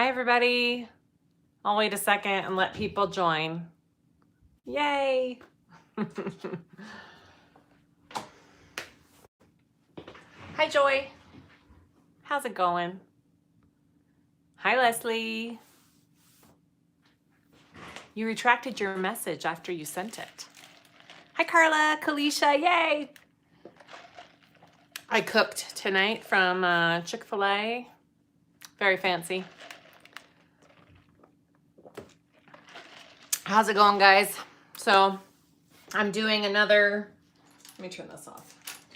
Hi, everybody. I'll wait a second and let people join. Yay. Hi, Joy. How's it going? Hi, Leslie. You retracted your message after you sent it. Hi, Carla, Kalisha, yay. I cooked tonight from Chick-fil-A. Very fancy. How's it going, guys? So I'm doing another, let me turn this off.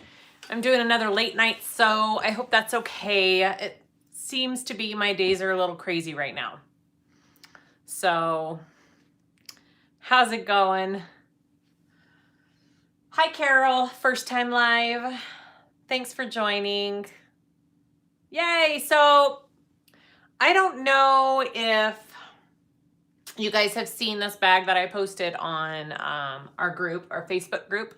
I'm doing another late night, so I hope that's okay. It seems to be my days are a little crazy right now. So how's it going? Hi, Carol, first time live. Thanks for joining. Yay, so I don't know if you guys have seen this bag that I posted on our group, our Facebook group.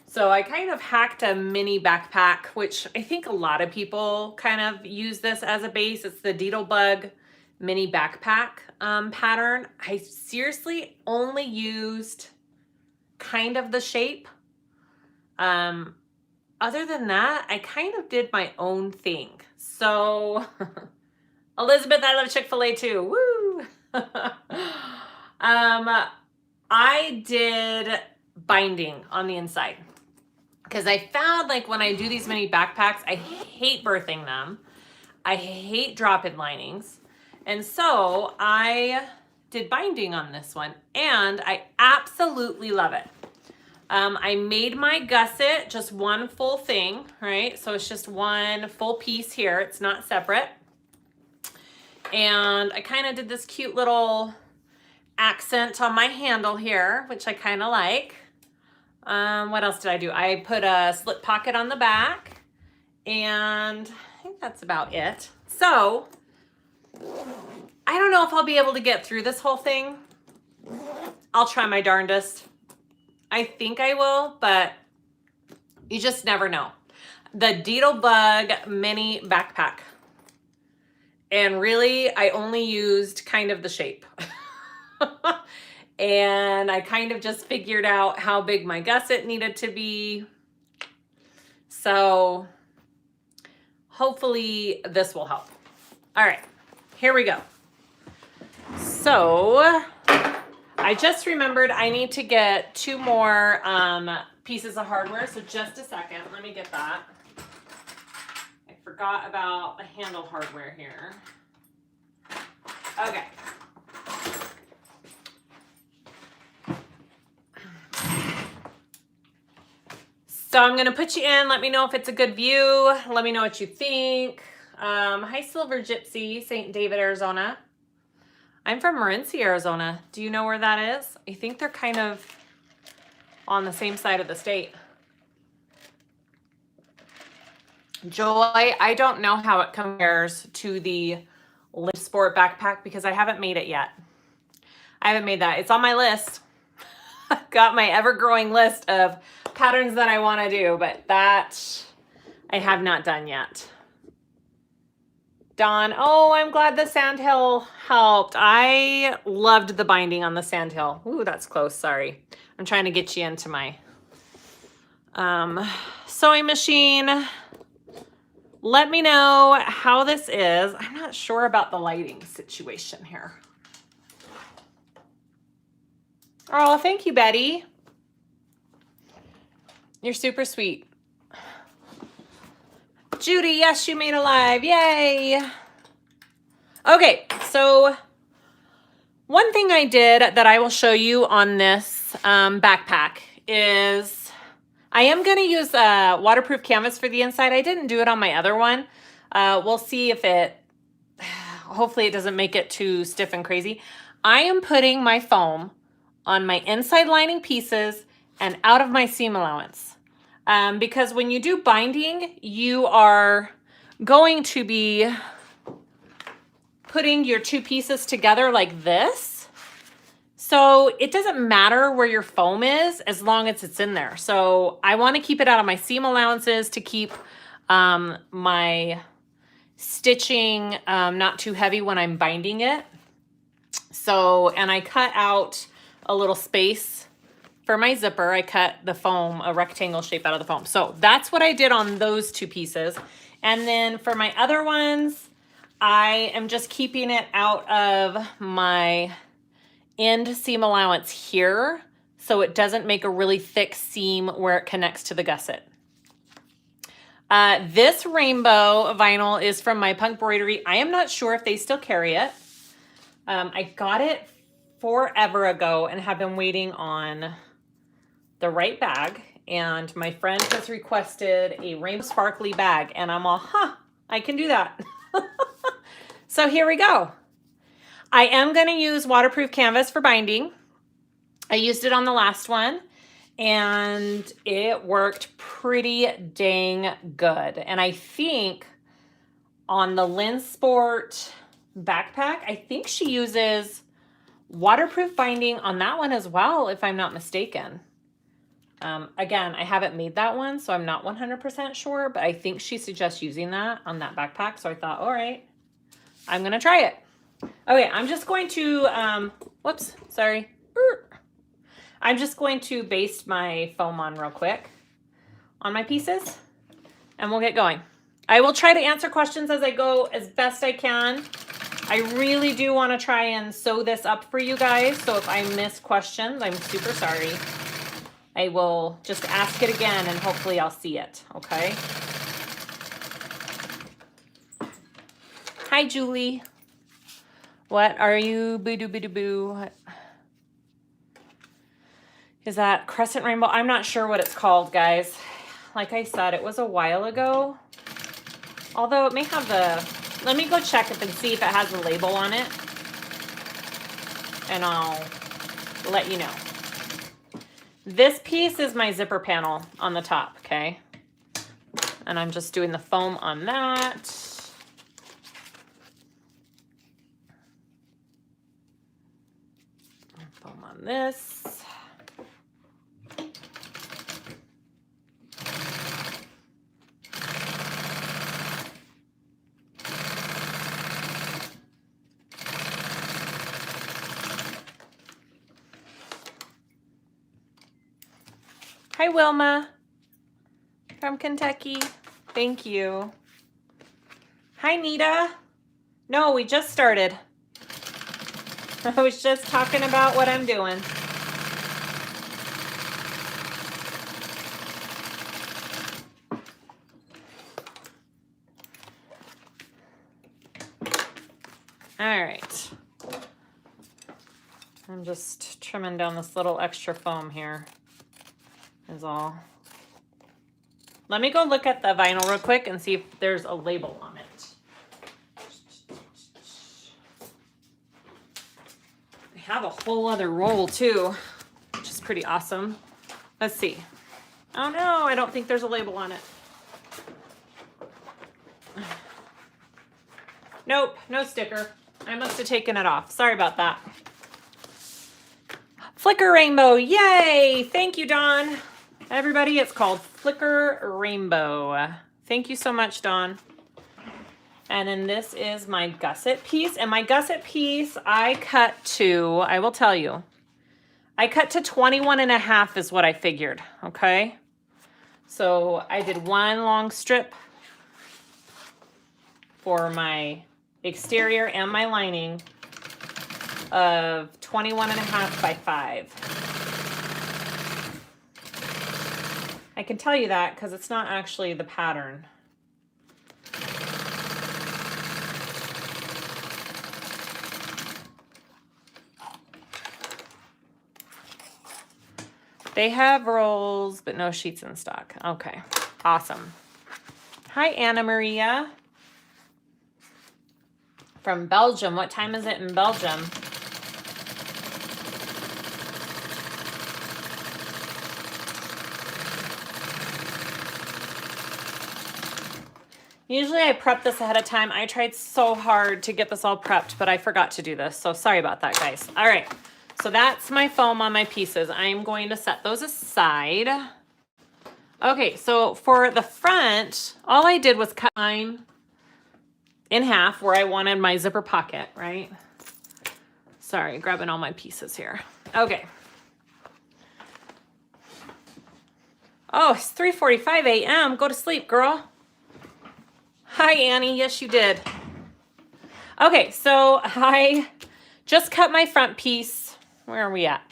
So I kind of hacked a mini backpack, which I think a lot of people kind of use this as a base. It's the Doodlebug mini backpack pattern. I seriously only used kind of the shape. Other than that, I kind of did my own thing. So Elizabeth, I love Chick-fil-A too. Woo! I did binding on the inside because I found like when I do these mini backpacks, I hate birthing them. I hate drop-in linings. And so I did binding on this one and I absolutely love it. I made my gusset, just one full thing, right? So it's just one full piece here. It's not separate. And I kind of did this cute little accent on my handle here, which I kind of like. What else did I do? I put a slip pocket on the back, and I think that's about it. So I don't know if I'll be able to get through this whole thing. I'll try my darndest. I think I will, but you just never know. The Doodlebug mini backpack. And really, I only used kind of the shape. And I kind of just figured out how big my gusset needed to be. So hopefully this will help. All right, here we go. So I just remembered I need to get 2 more pieces of hardware. So just a second, let me get that. I forgot about the handle hardware here. Okay. So I'm going to put you in. Let me know if it's a good view. Let me know what you think. Hi, Silver Gypsy, St. David, Arizona. I'm from Morenci, Arizona. Do you know where that is? I think they're kind of on the same side of the state. Joy, I don't know how it compares to the Lift Sport backpack because I haven't made it yet. I haven't made that. It's on my list. I've got my ever-growing list of patterns that I want to do, but that I have not done yet. Dawn, oh, I'm glad the sandhill helped. I loved the binding on the sandhill. Ooh, that's close, sorry. I'm trying to get you into my sewing machine. Let me know how this is. I'm not sure about the lighting situation here. Oh, thank you, Betty. You're super sweet. Judy, yes, you made a live. Yay. Okay, so one thing I did that I will show you on this backpack is I am going to use waterproof canvas for the inside. I didn't do it on my other one. We'll see if it, hopefully it doesn't make it too stiff and crazy. I am putting my foam on my inside lining pieces and out of my seam allowance. Because when you do binding, you are going to be putting your 2 pieces together like this. So it doesn't matter where your foam is as long as it's in there. So I want to keep it out of my seam allowances to keep my stitching not too heavy when I'm binding it. So, and I cut out a little space for my zipper. I cut the foam, a rectangle shape out of the foam. So that's what I did on those two pieces. And then for my other ones, I am just keeping it out of my end seam allowance here, so it doesn't make a really thick seam where it connects to the gusset. This rainbow vinyl is from My Punk Broidery. I am not sure if they still carry it. I got it forever ago and have been waiting on the right bag. And my friend has requested a rainbow sparkly bag, and I'm all, I can do that. So here we go. I am going to use waterproof canvas for binding. I used it on the last one, and it worked pretty dang good. And I think on the Lynn Sport backpack, I think she uses waterproof binding on that one as well, if I'm not mistaken. Again, I haven't made that one, so I'm not 100% sure, but I think she suggests using that on that backpack. So I thought, all right, I'm going to try it. Okay, I'm just going to, whoops, sorry. I'm just going to baste my foam on real quick on my pieces, and we'll get going. I will try to answer questions as I go as best I can. I really do want to try and sew this up for you guys, so if I miss questions, I'm super sorry. I will just ask it again, and hopefully I'll see it, okay? Hi, Julie. What are you? Boo-doo-boo-doo-boo. Is that crescent rainbow? I'm not sure what it's called, guys. Like I said, it was a while ago. Although it may have the... Let me go check it and see if it has a label on it. And I'll let you know. This piece is my zipper panel on the top, okay? And I'm just doing the foam on that. Foam on this. Hi, Wilma from Kentucky. Thank you. Hi, Nita. No, we just started. I was just talking about what I'm doing. All right. I'm just trimming down this little extra foam here. Is all. Let me go look at the vinyl real quick and see if there's a label on it. I have a whole other roll too, which is pretty awesome. Let's see. Oh no, I don't think there's a label on it. Nope, no sticker. I must have taken it off. Sorry about that. Flicker Rainbow, yay! Thank you, Dawn. Everybody, it's called Flicker Rainbow. Thank you so much, Dawn. And then this is my gusset piece. And my gusset piece, I cut to, I will tell you, I cut to 21.5 is what I figured, okay? So I did one long strip for my exterior and my lining of 21.5 by 5. I can tell you that because it's not actually the pattern. They have rolls, but no sheets in stock. Okay, awesome. Hi, Anna Maria from Belgium. What time is it in Belgium? Usually I prep this ahead of time. I tried so hard to get this all prepped, but I forgot to do this. So sorry about that, guys. All right. So that's my foam on my pieces. I'm going to set those aside. Okay. So for the front, all I did was cut mine in half where I wanted my zipper pocket, right? Sorry, grabbing all my pieces here. Okay. Oh, it's 3:45 a.m. Go to sleep, girl. Hi, Annie. Yes, you did. Okay, so I just cut my front piece. Where are we at?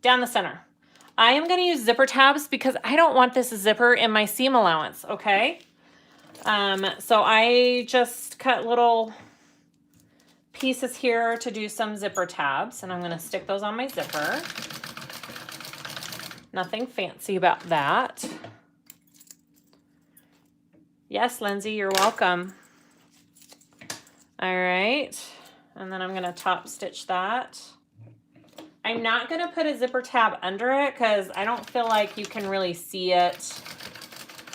Down the center. I am going to use zipper tabs because I don't want this zipper in my seam allowance, okay? So I just cut little pieces here to do some zipper tabs, and I'm going to stick those on my zipper. Nothing fancy about that. Yes, Lindsay, you're welcome. All right, and then I'm going to top stitch that. I'm not going to put a zipper tab under it because I don't feel like you can really see it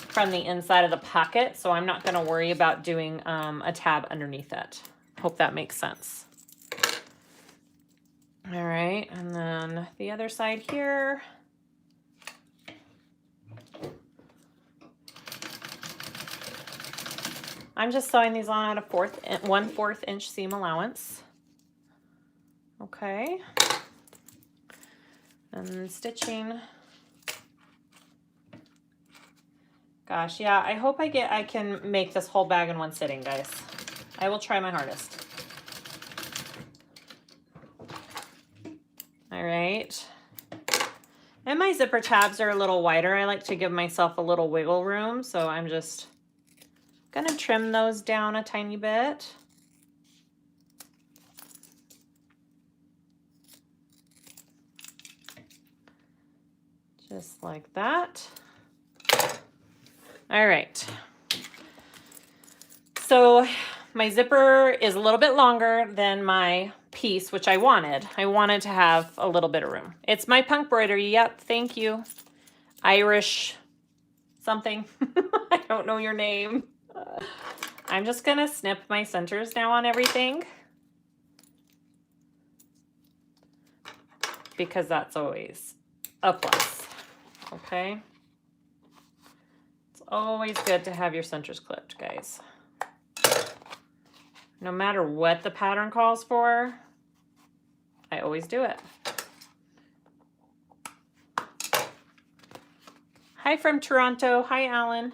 from the inside of the pocket, so I'm not going to worry about doing a tab underneath it. Hope that makes sense. All right, and then the other side here. I'm just sewing these on at a 1/4 inch seam allowance. Okay. And then stitching. Gosh, yeah, I hope I can make this whole bag in one sitting, guys. I will try my hardest. All right. And my zipper tabs are a little wider. I like to give myself a little wiggle room, so I'm just gonna trim those down a tiny bit. Just like that. All right. So my zipper is a little bit longer than my piece, which I wanted. I wanted to have a little bit of room. It's my punk broidery. Yep, thank you. Irish something. I don't know your name. I'm just gonna snip my centers now on everything, because that's always a plus. Okay. It's always good to have your centers clipped, guys. No matter what the pattern calls for, I always do it. Hi from Toronto. Hi, Alan.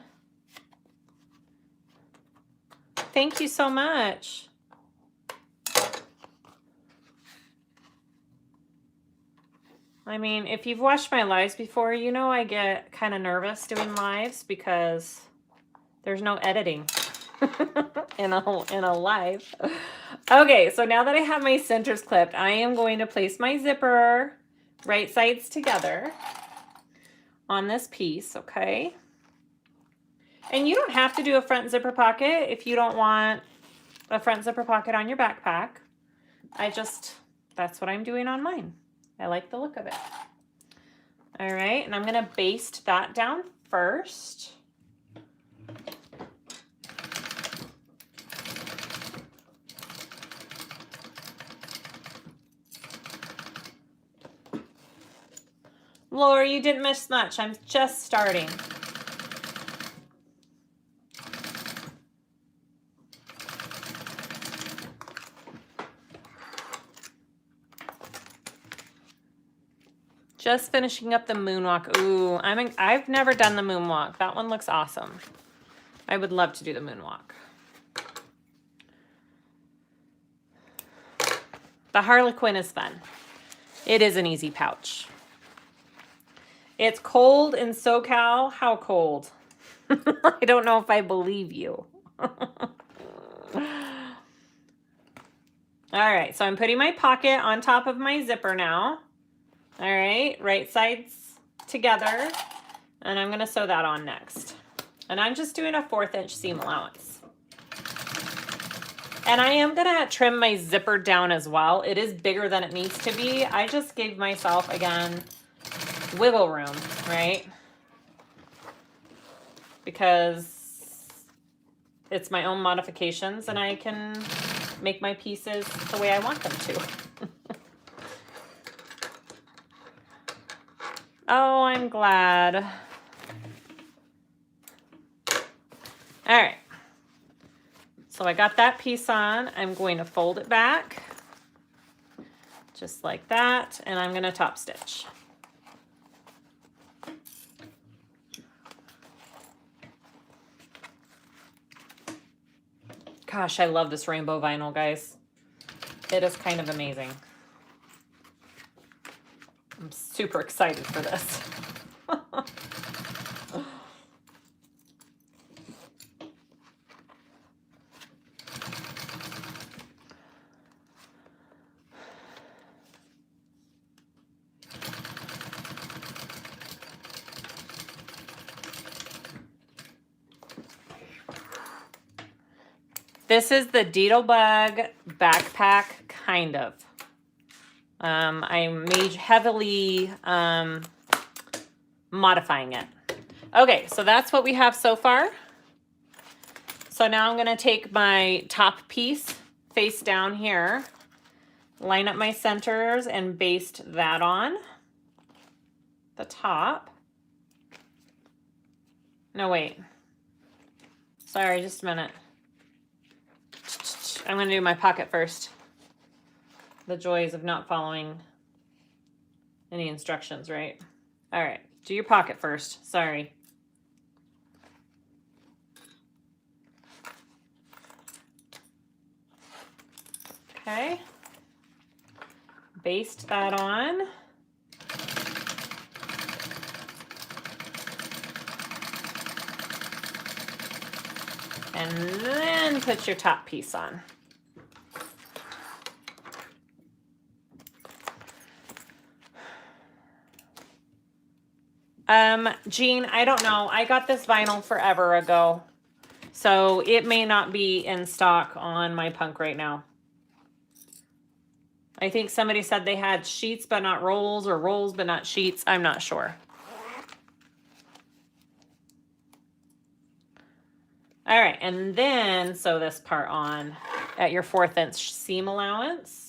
Thank you so much. I mean, if you've watched my lives before, you know I get kind of nervous doing lives because there's no editing in a live. Okay, so now that I have my centers clipped, I am going to place my zipper right sides together on this piece, okay? And you don't have to do a front zipper pocket if you don't want a front zipper pocket on your backpack. That's what I'm doing on mine. I like the look of it. All right, and I'm gonna baste that down first. Laura, you didn't miss much. I'm just starting. Just finishing up the moonwalk. Ooh, I've never done the moonwalk. That one looks awesome. I would love to do the moonwalk. The Harlequin is fun. It is an easy pouch. It's cold in SoCal. How cold? I don't know if I believe you. All right, so I'm putting my pocket on top of my zipper now. All right sides together, and I'm gonna sew that on next. And I'm just doing a 1/4 inch seam allowance. And I am gonna trim my zipper down as well. It is bigger than it needs to be. I just gave myself, again, wiggle room, right? Because it's my own modifications and I can make my pieces the way I want them to. Oh, I'm glad. All right. So I got that piece on. I'm going to fold it back just like that, and I'm going to top stitch. Gosh, I love this rainbow vinyl, guys. It is kind of amazing. I'm super excited for this. This is the Doodlebug backpack, kind of. I'm heavily modifying it. Okay, so that's what we have so far. So now I'm going to take my top piece face down here, line up my centers, and baste that on the top. No, wait. Sorry, just a minute. I'm going to do my pocket first. The joys of not following any instructions, right? All right, do your pocket first. Sorry. Okay. Baste that on. And then put your top piece on. Jean, I don't know. I got this vinyl forever ago, so it may not be in stock on my punk right now. I think somebody said they had sheets but not rolls, or rolls but not sheets. I'm not sure. All right, and then sew this part on at your 1/4 inch seam allowance.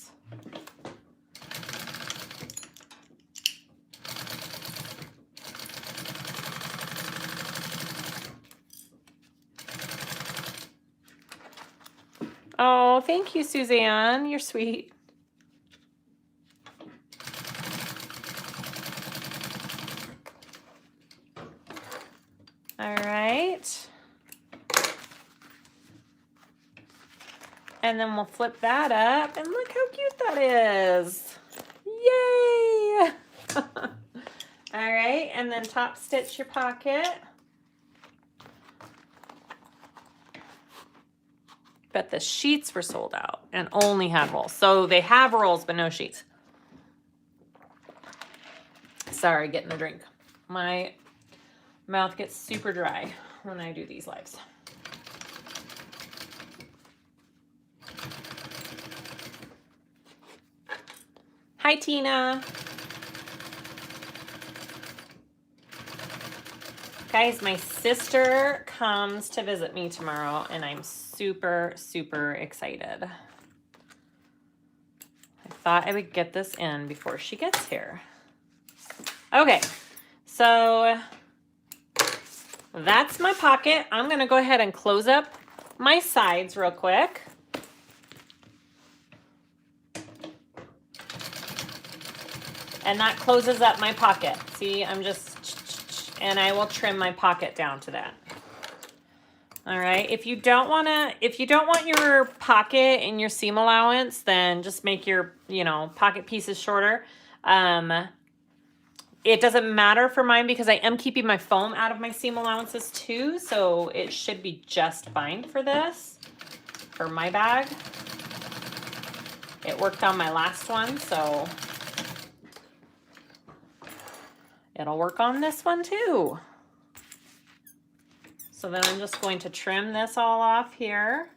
Oh, thank you, Suzanne. You're sweet. All right. And then we'll flip that up, and look how cute that is. Yay! All right, and then top stitch your pocket. But the sheets were sold out and only had rolls. So they have rolls, but no sheets. Sorry, getting a drink. My mouth gets super dry when I do these lives. Hi, Tina. Guys, my sister comes to visit me tomorrow, and I'm super, super excited. I thought I would get this in before she gets here. Okay, so that's my pocket. I'm going to go ahead and close up my sides real quick. And that closes up my pocket. See, I'm just, and I will trim my pocket down to that. All right, if you don't want your pocket and your seam allowance, then just make your, pocket pieces shorter. It doesn't matter for mine because I am keeping my foam out of my seam allowances too, so it should be just fine for this, for my bag. It worked on my last one, so it'll work on this one too. So then I'm just going to trim this all off here.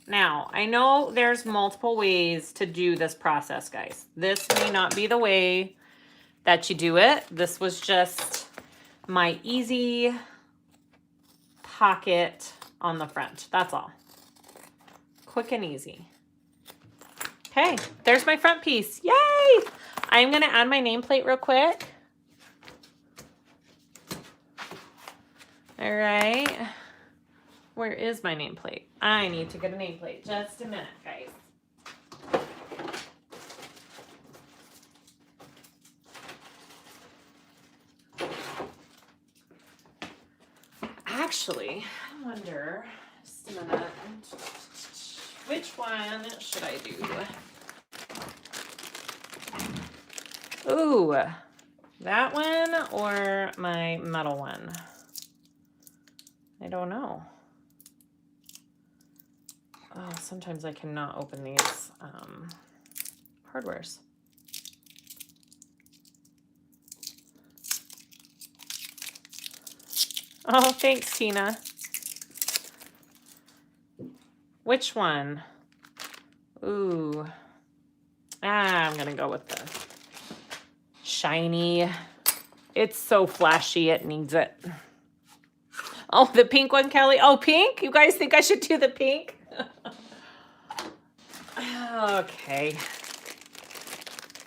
Now, I know there's multiple ways to do this process, guys. This may not be the way that you do it. This was just my easy pocket on the front. That's all. Quick and easy. Okay, there's my front piece. Yay! I'm going to add my nameplate real quick. All right. Where is my nameplate? I need to get a nameplate. Just a minute, guys. Actually, I wonder, just a minute, which one should I do? Ooh, that one or my metal one? I don't know. Oh, sometimes I cannot open these hardwares. Oh, thanks, Tina. Which one? Ooh. I'm gonna go with the shiny. It's so flashy, it needs it. Oh, the pink one, Kelly. Oh, pink? You guys think I should do the pink? Okay.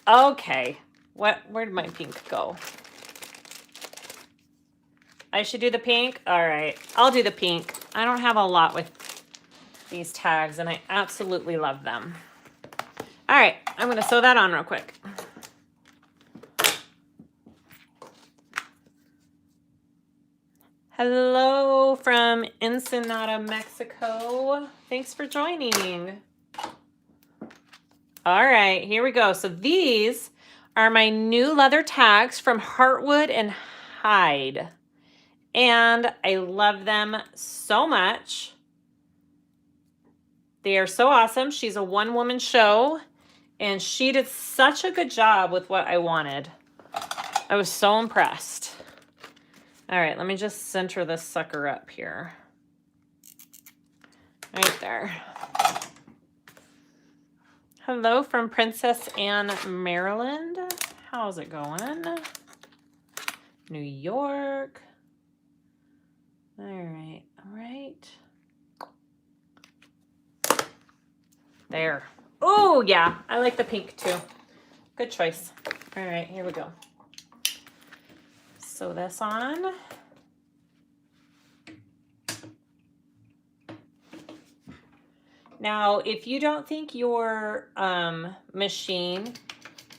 Okay. Where did my pink go? I should do the pink? All right. I'll do the pink. I don't have a lot with these tags, and I absolutely love them. All right. I'm going to sew that on real quick. Hello from Ensenada, Mexico. Thanks for joining. All right, here we go. So these are my new leather tags from Heartwood and Hide. And I love them so much. They are so awesome. She's a one-woman show, and she did such a good job with what I wanted. I was so impressed. All right, let me just center this sucker up here. Right there. Hello from Princess Anne, Maryland. How's it going? New York. All right, all right. There. Oh, yeah, I like the pink too. Good choice. All right, here we go. Sew this on. Now, if you don't think your machine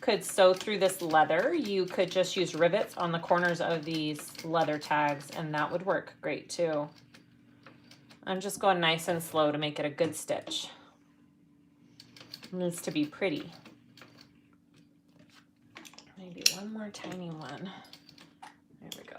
could sew through this leather, you could just use rivets on the corners of these leather tags, and that would work great too. I'm just going nice and slow to make it a good stitch. It needs to be pretty. Maybe one more tiny one. There we go.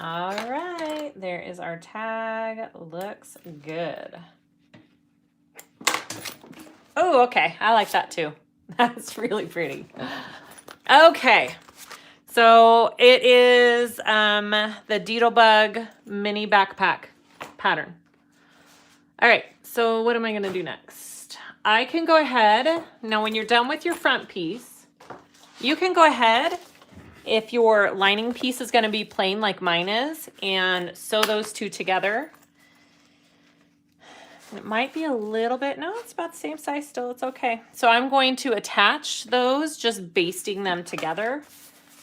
All right, there is our tag. Looks good. Oh, okay. I like that too. That's really pretty. Okay, so it is the Doodlebug mini backpack pattern. All right, so what am I going to do next? I can go ahead. Now, when you're done with your front piece, you can go ahead, if your lining piece is going to be plain like mine is, and sew those two together. It might be a little bit, no, it's about the same size still, it's okay. So I'm going to attach those, just basting them together,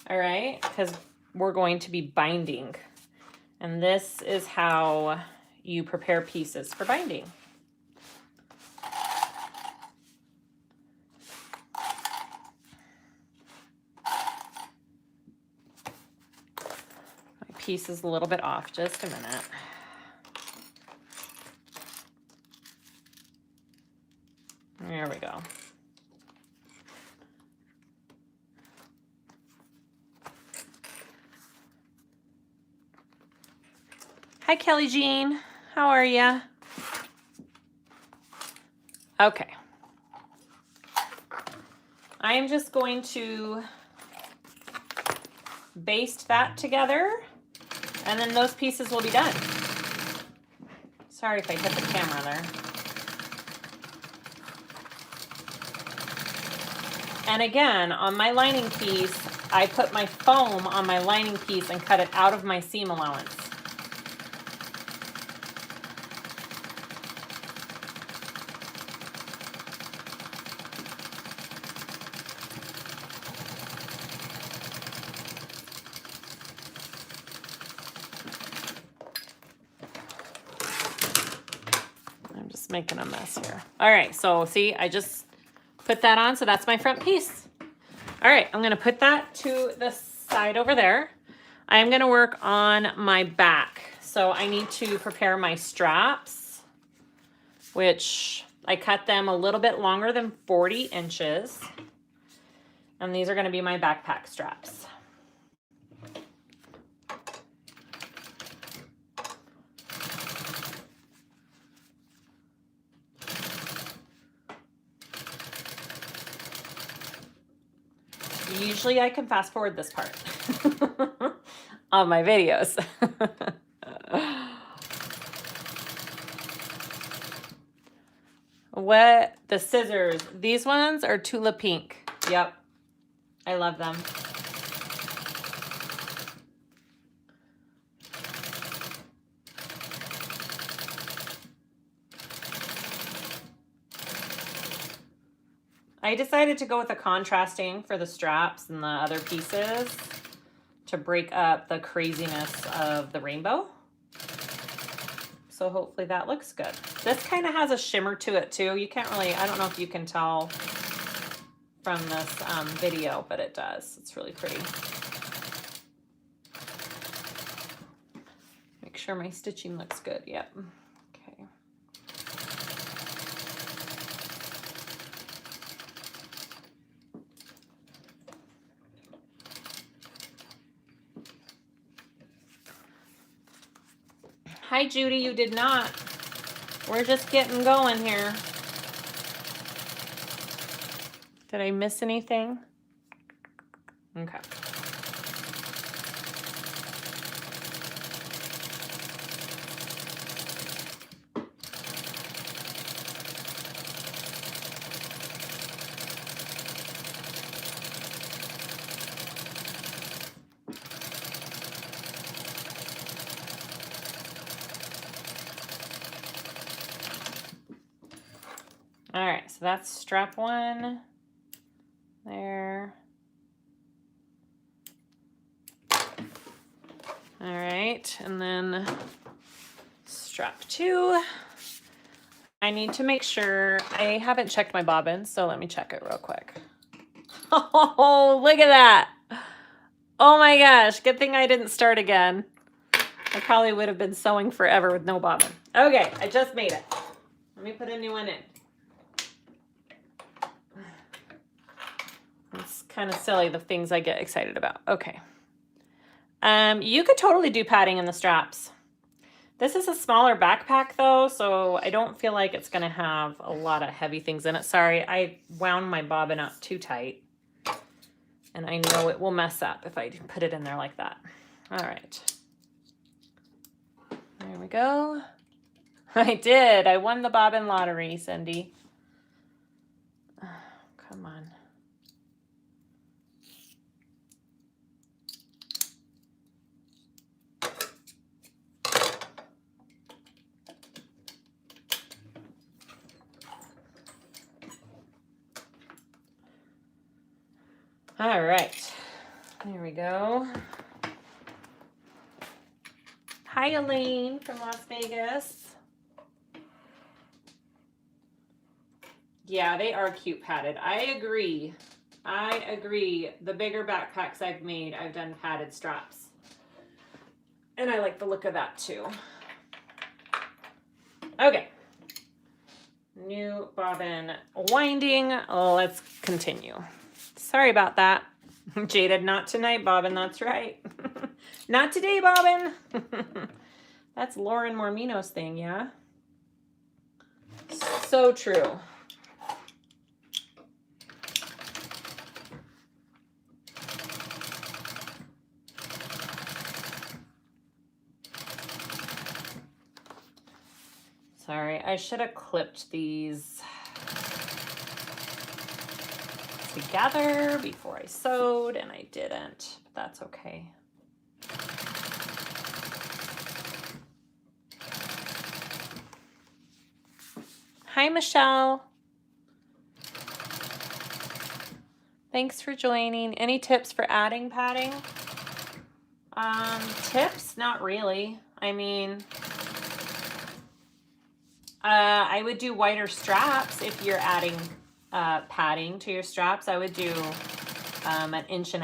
all right? Because we're going to be binding. And this is how you prepare pieces for binding. Piece is a little bit off. Just a minute. There we go. Hi, Kelly Jean. How are ya? Okay. I'm just going to baste that together, and then those pieces will be done. Sorry if I hit the camera there. And again, on my lining piece, I put my foam on my lining piece and cut it out of my seam allowance. I'm just making a mess here. All right, so see, I just put that on, so that's my front piece. All right, I'm gonna put that to the side over there. I'm gonna work on my back. So I need to prepare my straps, which I cut them a little bit longer than 40 inches. And these are gonna be my backpack straps. Usually I can fast forward this part on my videos. What, the scissors, these ones are Tula Pink. Yep, I love them. I decided to go with a contrasting for the straps and the other pieces to break up the craziness of the rainbow. So hopefully that looks good. This kind of has a shimmer to it too. You can't really, I don't know if you can tell from this video, but it does. It's really pretty. Make sure my stitching looks good. Yep. Okay. Hi, Judy, you did not. We're just getting going here. Did I miss anything? Okay. All right, so that's strap one there. All right, and then strap two. I need to make sure, I haven't checked my bobbin, so let me check it real quick. Oh, look at that. Oh my gosh, good thing I didn't start again. I probably would have been sewing forever with no bobbin. Okay, I just made it. Let me put a new one in. It's kind of silly, the things I get excited about. Okay. You could totally do padding in the straps. This is a smaller backpack though, so I don't feel like it's gonna have a lot of heavy things in it. Sorry, I wound my bobbin up too tight. And I know it will mess up if I put it in there like that. All right. There we go. I did. I won the bobbin lottery, Cindy. Oh, come on. All right, there we go. Hi, Elaine from Las Vegas. Yeah, they are cute padded. I agree. I agree. The bigger backpacks I've made, I've done padded straps. And I like the look of that too. Okay. New bobbin winding. Let's continue. Sorry about that. Jaded, not tonight, Bobbin. That's right. Not today, Bobbin. That's Lauren Mormino's thing, yeah? So true. Sorry, I should have clipped these. together before I sewed, and I didn't, but that's okay. Hi, Michelle. Thanks for joining. Any tips for adding padding? Tips? Not really. I mean, I would do wider straps if you're adding padding to your straps. I would do 1.5 inch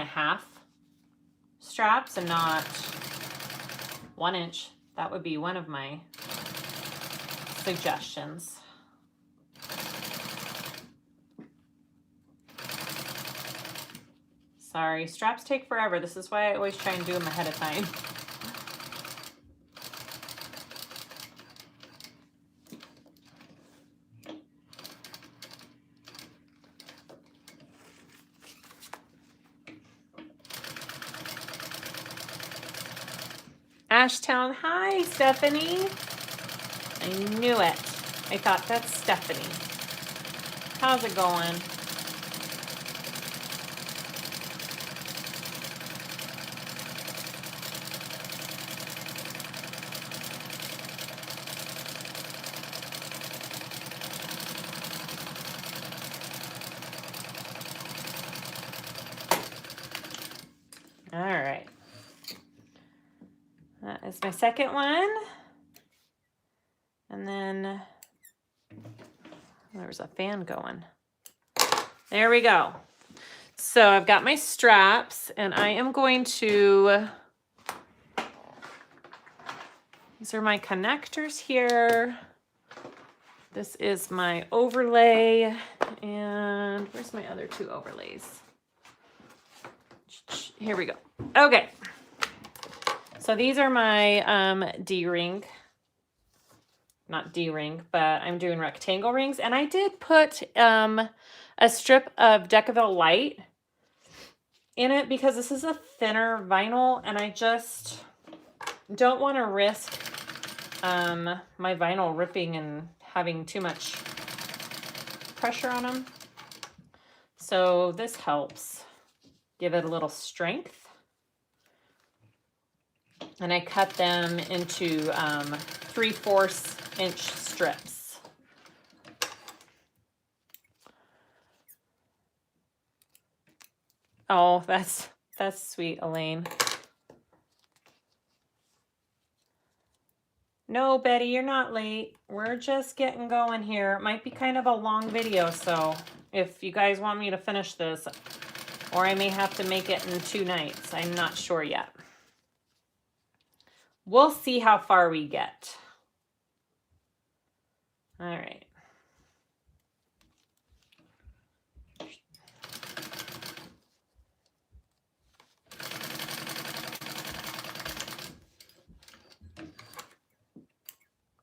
straps and not 1 inch. That would be one of my suggestions. Sorry, straps take forever. This is why I always try and do them ahead of time. Ashtown, hi, Stephanie. I knew it. I thought that's Stephanie. How's it going? All right. That is my second one. And then there was a fan going. There we go. So I've got my straps, and I am going to, these are my connectors here. This is my overlay, and where's my other 2 overlays? Here we go. Okay. So these are my D-ring. Not D-ring, but I'm doing rectangle rings. And I did put a strip of Decaville Light in it because this is a thinner vinyl, and I just don't want to risk my vinyl ripping and having too much pressure on them. So this helps give it a little strength. And I cut them into 3/4 inch strips. Oh, that's sweet, Elaine. No, Betty, you're not late. We're just getting going here. It might be kind of a long video, so if you guys want me to finish this, or I may have to make it in 2 nights. I'm not sure yet. We'll see how far we get. All right.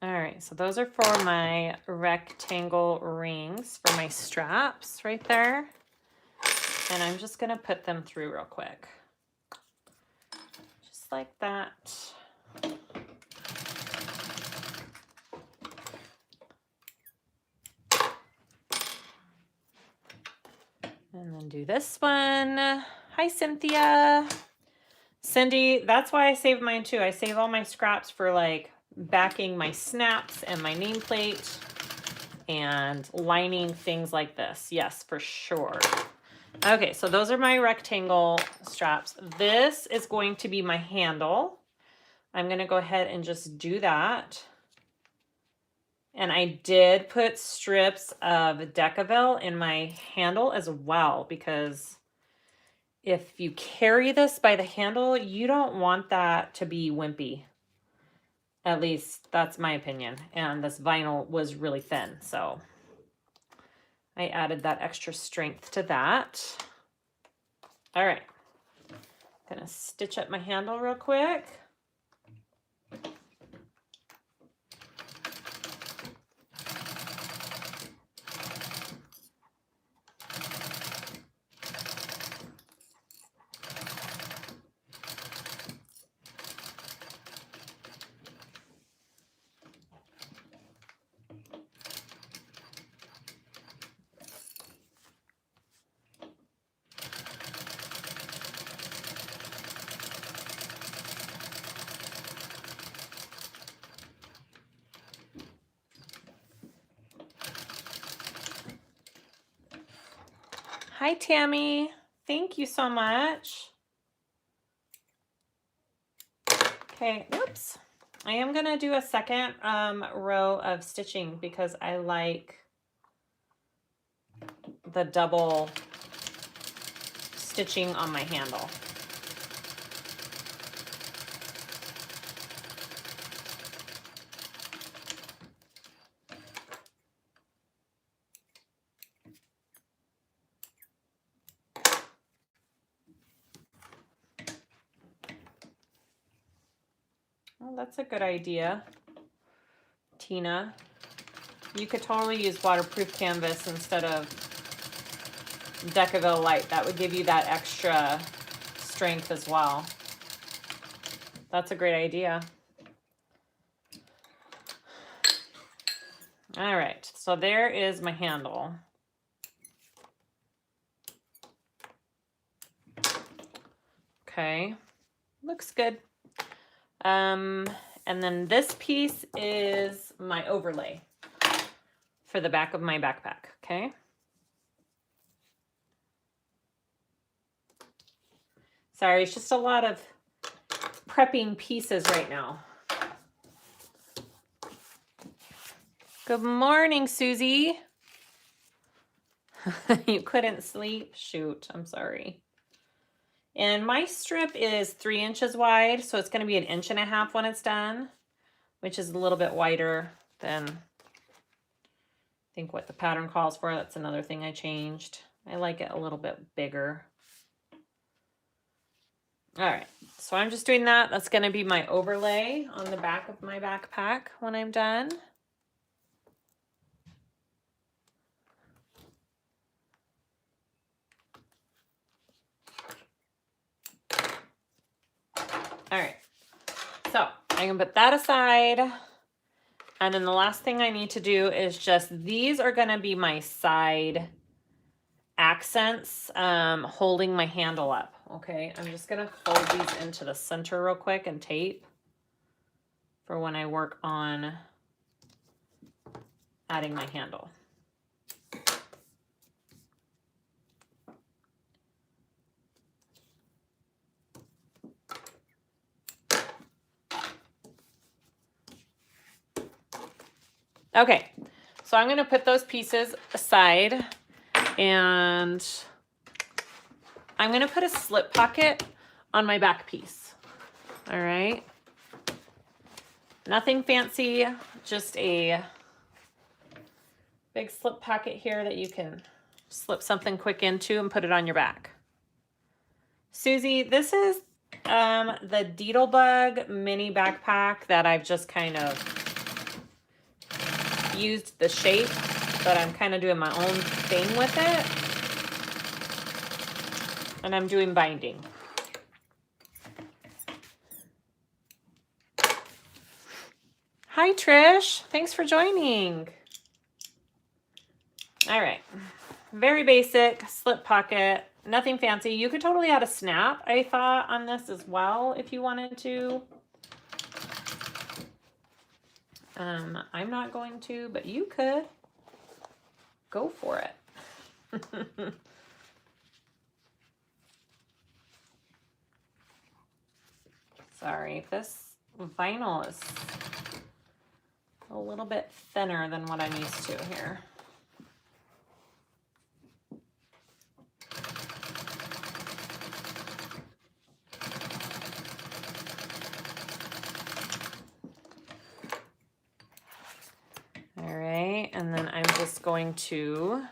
All right, so those are for my rectangle rings for my straps right there. And I'm just gonna put them through real quick. Just like that. And then do this one. Hi, Cynthia. Cindy, that's why I save mine too. I save all my scraps for like backing my snaps and my nameplate and lining things like this. Yes, for sure. Okay, so those are my rectangle straps. This is going to be my handle. I'm going to go ahead and just do that. And I did put strips of Decaville in my handle as well, because if you carry this by the handle, you don't want that to be wimpy. At least that's my opinion. And this vinyl was really thin, so I added that extra strength to that. All right, gonna stitch up my handle real quick. Hi, Tammy. Thank you so much. Okay, whoops. I am going to do a second row of stitching because I like the double stitching on my handle. Well, that's a good idea, Tina. You could totally use waterproof canvas instead of Decaville Light. That would give you that extra strength as well. That's a great idea. All right, so there is my handle. Okay, looks good. And then this piece is my overlay for the back of my backpack, okay? Sorry, it's just a lot of prepping pieces right now. Good morning, Susie. You couldn't sleep? Shoot, I'm sorry. And my strip is 3 inches wide, so it's going to be 1.5 inches when it's done, which is a little bit wider than I think what the pattern calls for. That's another thing I changed. I like it a little bit bigger. All right, so I'm just doing that. That's going to be my overlay on the back of my backpack when I'm done. All right, so I can put that aside. And then the last thing I need to do is just, these are going to be my side accents holding my handle up. Okay, I'm just going to fold these into the center real quick and tape for when I work on adding my handle. Okay, so I'm going to put those pieces aside and I'm going to put a slip pocket on my back piece. All right. Nothing fancy, just a big slip pocket here that you can slip something quick into and put it on your back. Susie, this is the Deedlebug mini backpack that I've just kind of used the shape, but I'm kind of doing my own thing with it. And I'm doing binding. Hi, Trish. Thanks for joining. All right. Very basic slip pocket. Nothing fancy. You could totally add a snap, I thought, on this as well if you wanted to. I'm not going to, but you could. Go for it. Sorry, this vinyl is a little bit thinner than what I'm used to here. All right, and then I'm just going to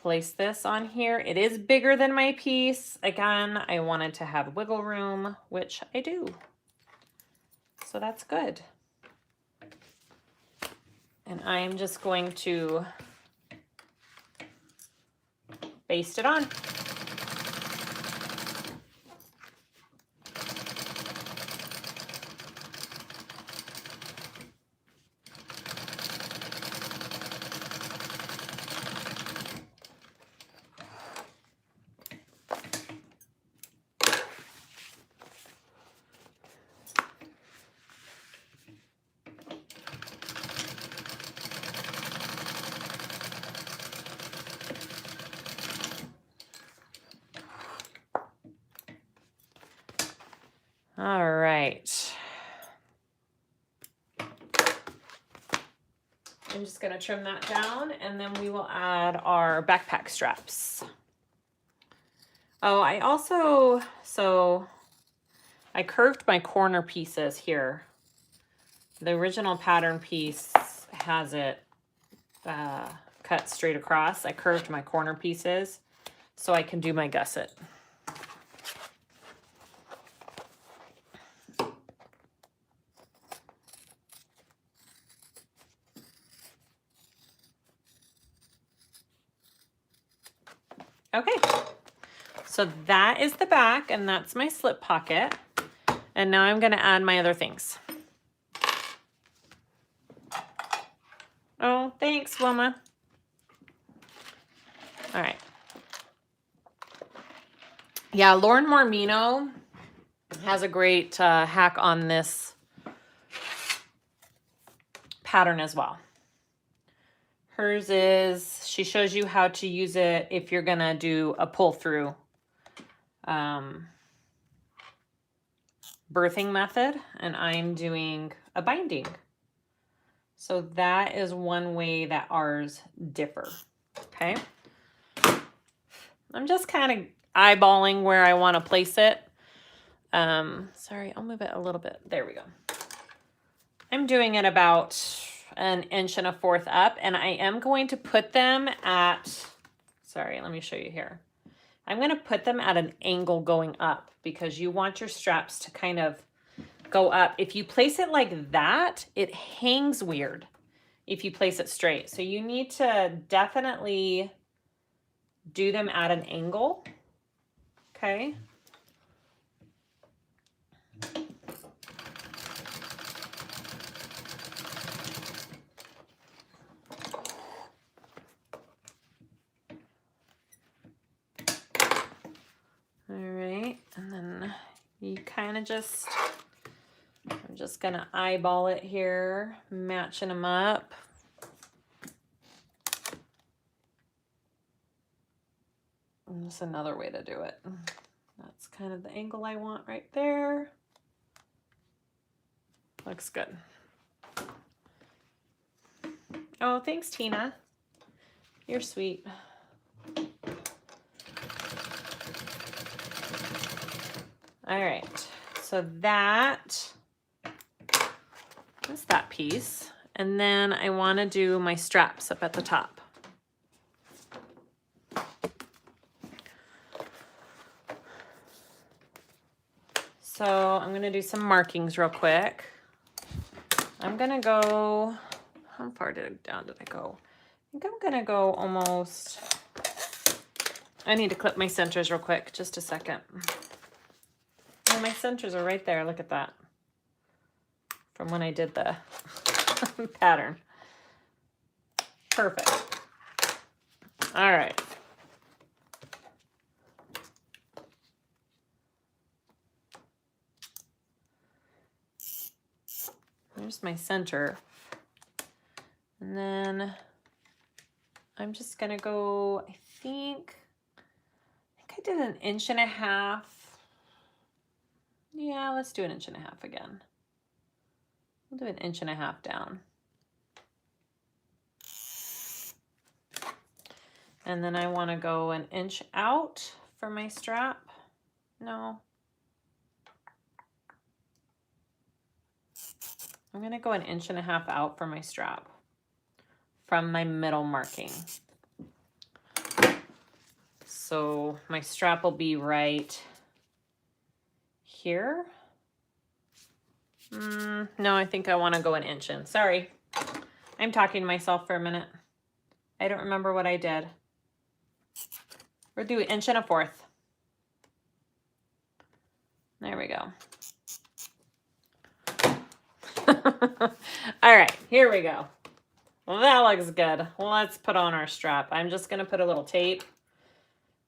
place this on here. It is bigger than my piece. Again, I wanted to have wiggle room, which I do. So that's good. And I'm just going to baste it on. All right. I'm just going to trim that down, and then we will add our backpack straps. Oh, I also, so I curved my corner pieces here. The original pattern piece has it cut straight across. I curved my corner pieces so I can do my gusset. Okay, so that is the back, and that's my slip pocket. And now I'm going to add my other things. Oh, thanks, Wilma. All right. Yeah, Lauren Mormino has a great hack on this pattern as well. Hers is, she shows you how to use it if you're going to do a pull through birthing method, and I'm doing a binding. So that is one way that ours differ. Okay. I'm just kind of eyeballing where I want to place it. Sorry, I'll move it a little bit. There we go. I'm doing it about 1 1/4 inches up, and I am going to put them at, sorry, let me show you here. I'm going to put them at an angle going up because you want your straps to kind of go up. If you place it like that, it hangs weird if you place it straight. So you need to definitely do them at an angle. Okay. All right, and then you kind of just, I'm just gonna eyeball it here, matching them up. And that's another way to do it. That's kind of the angle I want right there. Looks good. Oh, thanks, Tina. You're sweet. All right, so that's that piece. And then I want to do my straps up at the top. So I'm going to do some markings real quick. I'm going to go, how far down did I go? I think I'm going to go almost, I need to clip my centers real quick, just a second. Oh, my centers are right there, look at that. From when I did the pattern. Perfect. All right. There's my center. And then I'm just gonna go, I think I did 1.5 inches. Yeah, let's do 1.5 inches again. We'll do 1.5 inches down. And then I want to go 1 inch out for my strap. No. I'm going to go 1.5 inches out for my strap from my middle marking. So my strap will be right here. No, I think I want to go 1 inch in. Sorry. I'm talking to myself for a minute. I don't remember what I did. We'll do 1 1/4 inches. There we go. All right, here we go. Well, that looks good. Let's put on our strap. I'm just going to put a little tape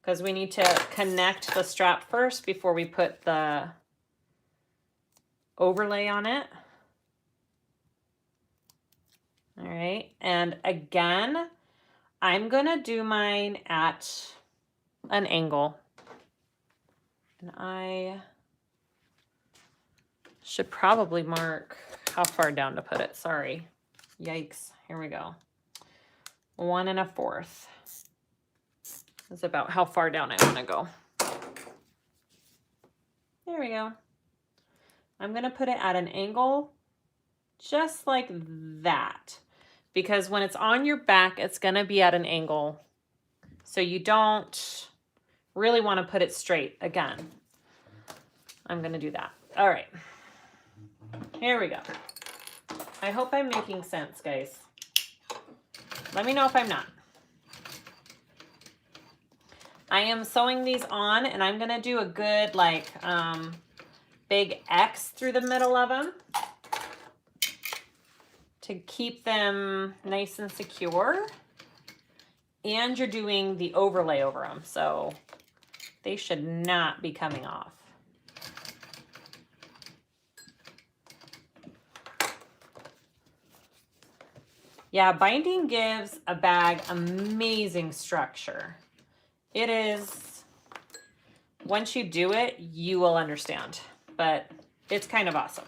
because we need to connect the strap first before we put the overlay on it. All right, and again, I'm going to do mine at an angle. And Should probably mark how far down to put it. Sorry. Yikes. Here we go. 1 1/4. That's about how far down I want to go. There we go. I'm going to put it at an angle just like that, because when it's on your back, it's going to be at an angle. So you don't really want to put it straight. Again, I'm going to do that. All right. Here we go. I hope I'm making sense, guys. Let me know if I'm not. I am sewing these on, and I'm going to do a good, like, big X through the middle of them to keep them nice and secure. And you're doing the overlay over them, so they should not be coming off. Yeah, binding gives a bag amazing structure. It is, once you do it, you will understand, but it's kind of awesome.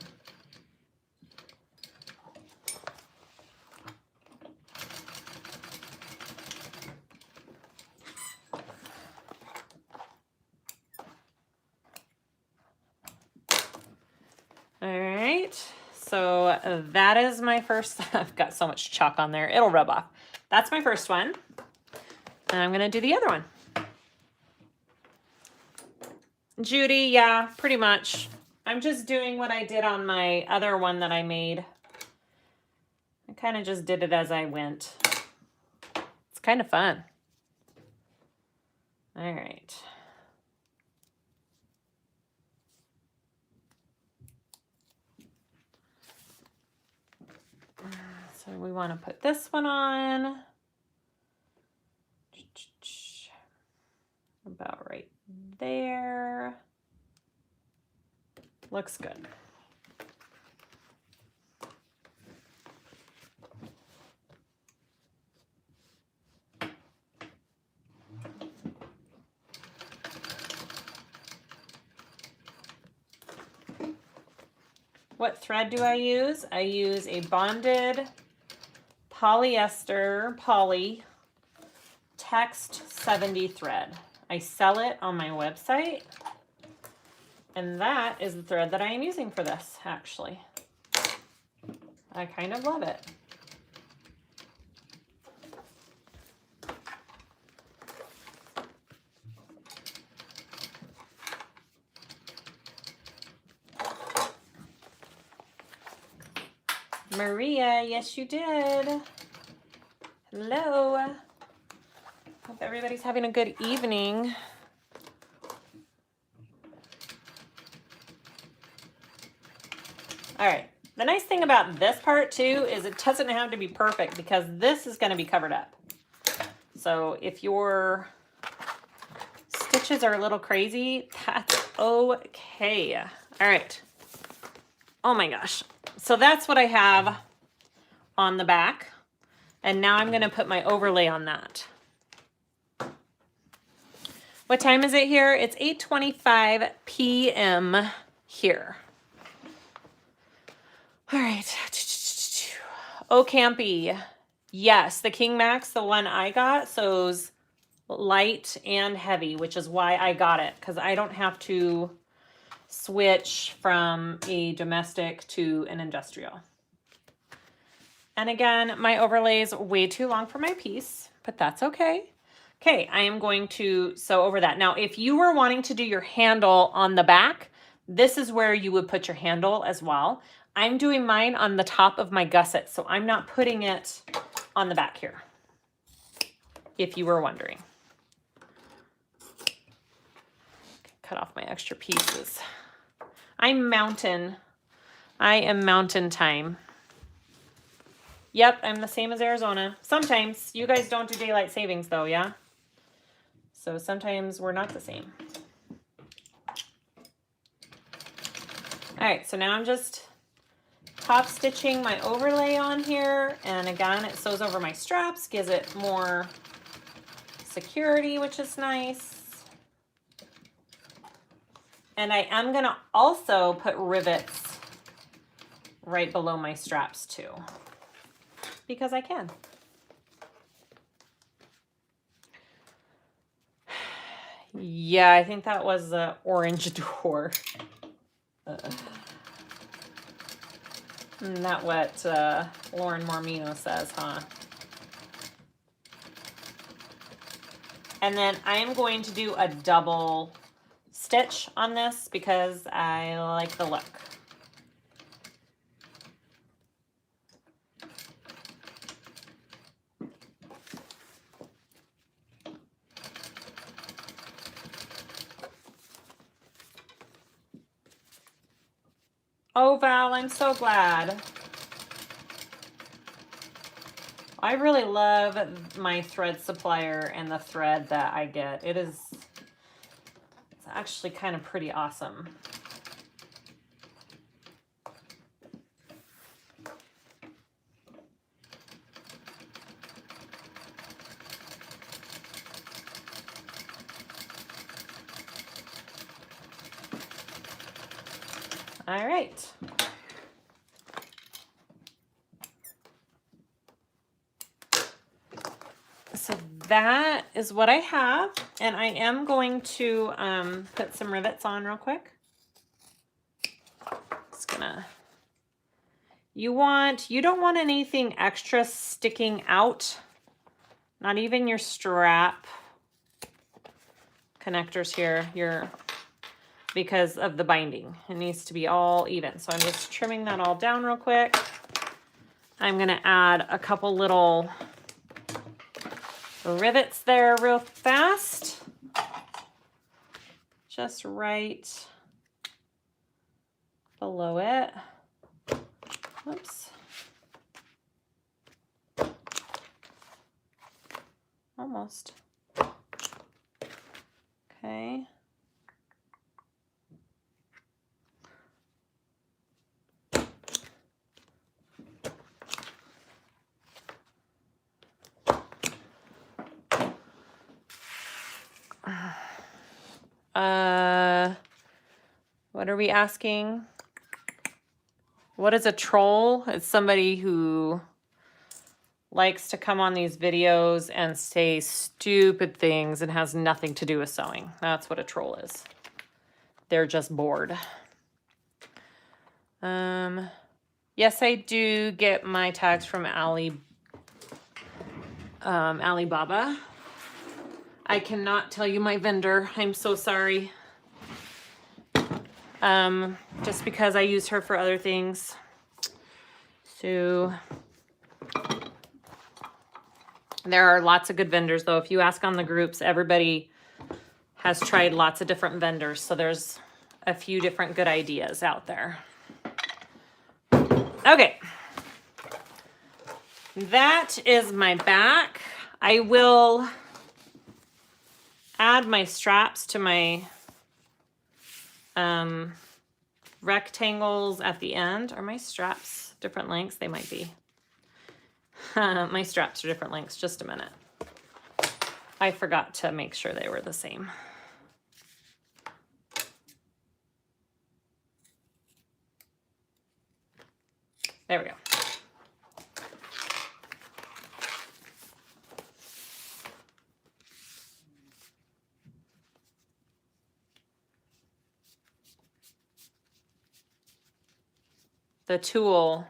All right, so that is my first. I've got so much chalk on there, it'll rub off. That's my first one, and I'm gonna do the other one. Judy, yeah, pretty much. I'm just doing what I did on my other one that I made. I kind of just did it as I went. It's kind of fun. All right. So we want to put this one on. About right there. Looks good. What thread do I use? I use a bonded polyester poly text 70 thread. I sell it on my website, and that is the thread that I am using for this, actually. I kind of love it. Maria, yes you did. Hello. Hope everybody's having a good evening. All right, the nice thing about this part too is it doesn't have to be perfect, because this is going to be covered up. So if your stitches are a little crazy, that's okay. All right. Oh my gosh. So that's what I have on the back. And now I'm going to put my overlay on that. What time is it here? It's 8:25 p.m. here. All right. Oh, Campy. Yes, the King Max, the one I got, sews light and heavy, which is why I got it, because I don't have to switch from a domestic to an industrial. And again, my overlay is way too long for my piece, but that's okay. Okay, I am going to sew over that. Now, if you were wanting to do your handle on the back, this is where you would put your handle as well. I'm doing mine on the top of my gusset, so I'm not putting it on the back here, if you were wondering. Cut off my extra pieces. I am mountain time. Yep, I'm the same as Arizona. Sometimes. You guys don't do daylight savings though, yeah? So sometimes we're not the same. All right, so now I'm just top stitching my overlay on here. And again, it sews over my straps, gives it more security, which is nice. And I am gonna also put rivets right below my straps too, because I can. Yeah, I think that was the orange door. Isn't that what Lauren Mormino says, huh? And then I am going to do a double stitch on this because I like the look. Oh, Val, I'm so glad. I really love my thread supplier and the thread that I get. It's actually kind of pretty awesome. All right. So that is what I have, and I am going to put some rivets on real quick. Just gonna, you don't want anything extra sticking out, not even your strap connectors here, because of the binding. It needs to be all even. So I'm just trimming that all down real quick. I'm gonna add a couple little rivets there real fast. Just right below it. Whoops. Almost. Okay. What are we asking? What is a troll? It's somebody who likes to come on these videos and say stupid things and has nothing to do with sewing. That's what a troll is. They're just bored. Yes, I do get my tags from Alibaba. I cannot tell you my vendor. I'm so sorry. Just because I use her for other things. So there are lots of good vendors though. If you ask on the groups, everybody has tried lots of different vendors. So there's a few different good ideas out there. Okay. That is my back. I will add my straps to my rectangles at the end. Are my straps different lengths? They might be. My straps are different lengths. Just a minute. I forgot to make sure they were the same. There we go. The tool.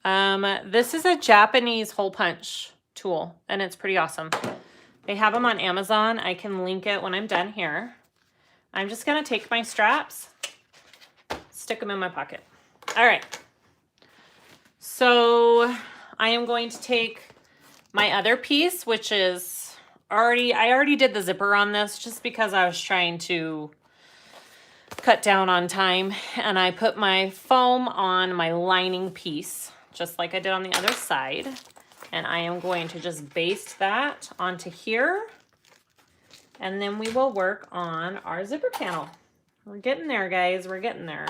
This is a Japanese hole punch tool, and it's pretty awesome. They have them on Amazon. I can link it when I'm done here. I'm just gonna take my straps, stick them in my pocket. All right. So I am going to take my other piece, which is I already did the zipper on this just because I was trying to cut down on time, and I put my foam on my lining piece just like I did on the other side, and I am going to just baste that onto here, and then we will work on our zipper panel. We're getting there, guys. We're getting there.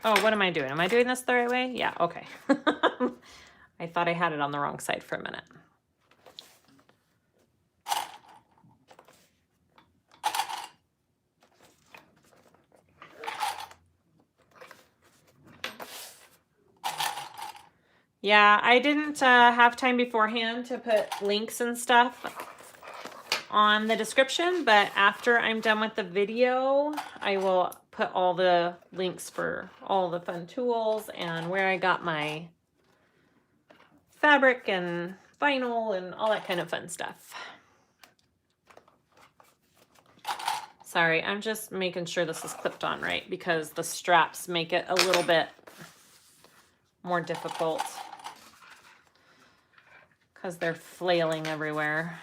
Oh, what am I doing? Am I doing this the right way? Yeah, okay. I thought I had it on the wrong side for a minute. Yeah, I didn't have time beforehand to put links and stuff on the description, but after I'm done with the video, I will put all the links for all the fun tools and where I got my fabric and vinyl and all that kind of fun stuff. Sorry, I'm just making sure this is clipped on right because the straps make it a little bit more difficult because they're flailing everywhere.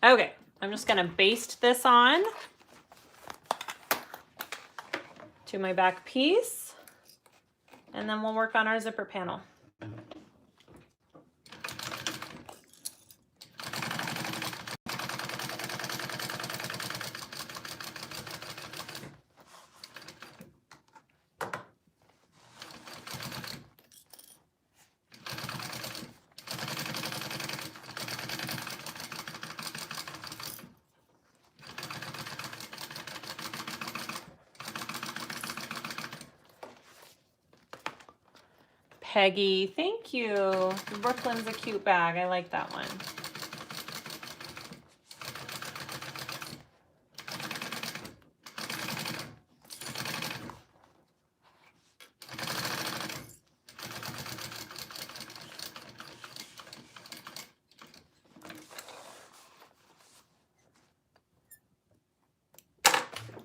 Okay, I'm just gonna baste this on to my back piece, and then we'll work on our zipper panel. Peggy, thank you. Brooklyn's a cute bag. I like that one.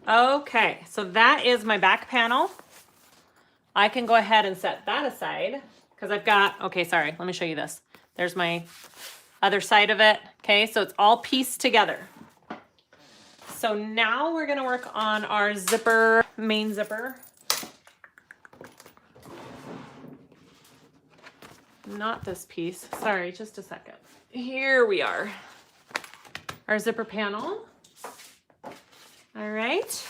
Okay, so that is my back panel. I can go ahead and set that aside because I've got, okay, sorry, let me show you this. There's my other side of it. Okay, so it's all pieced together. So now we're gonna work on our zipper, main zipper. Not this piece, sorry, just a second. Here we are, our zipper panel. All right.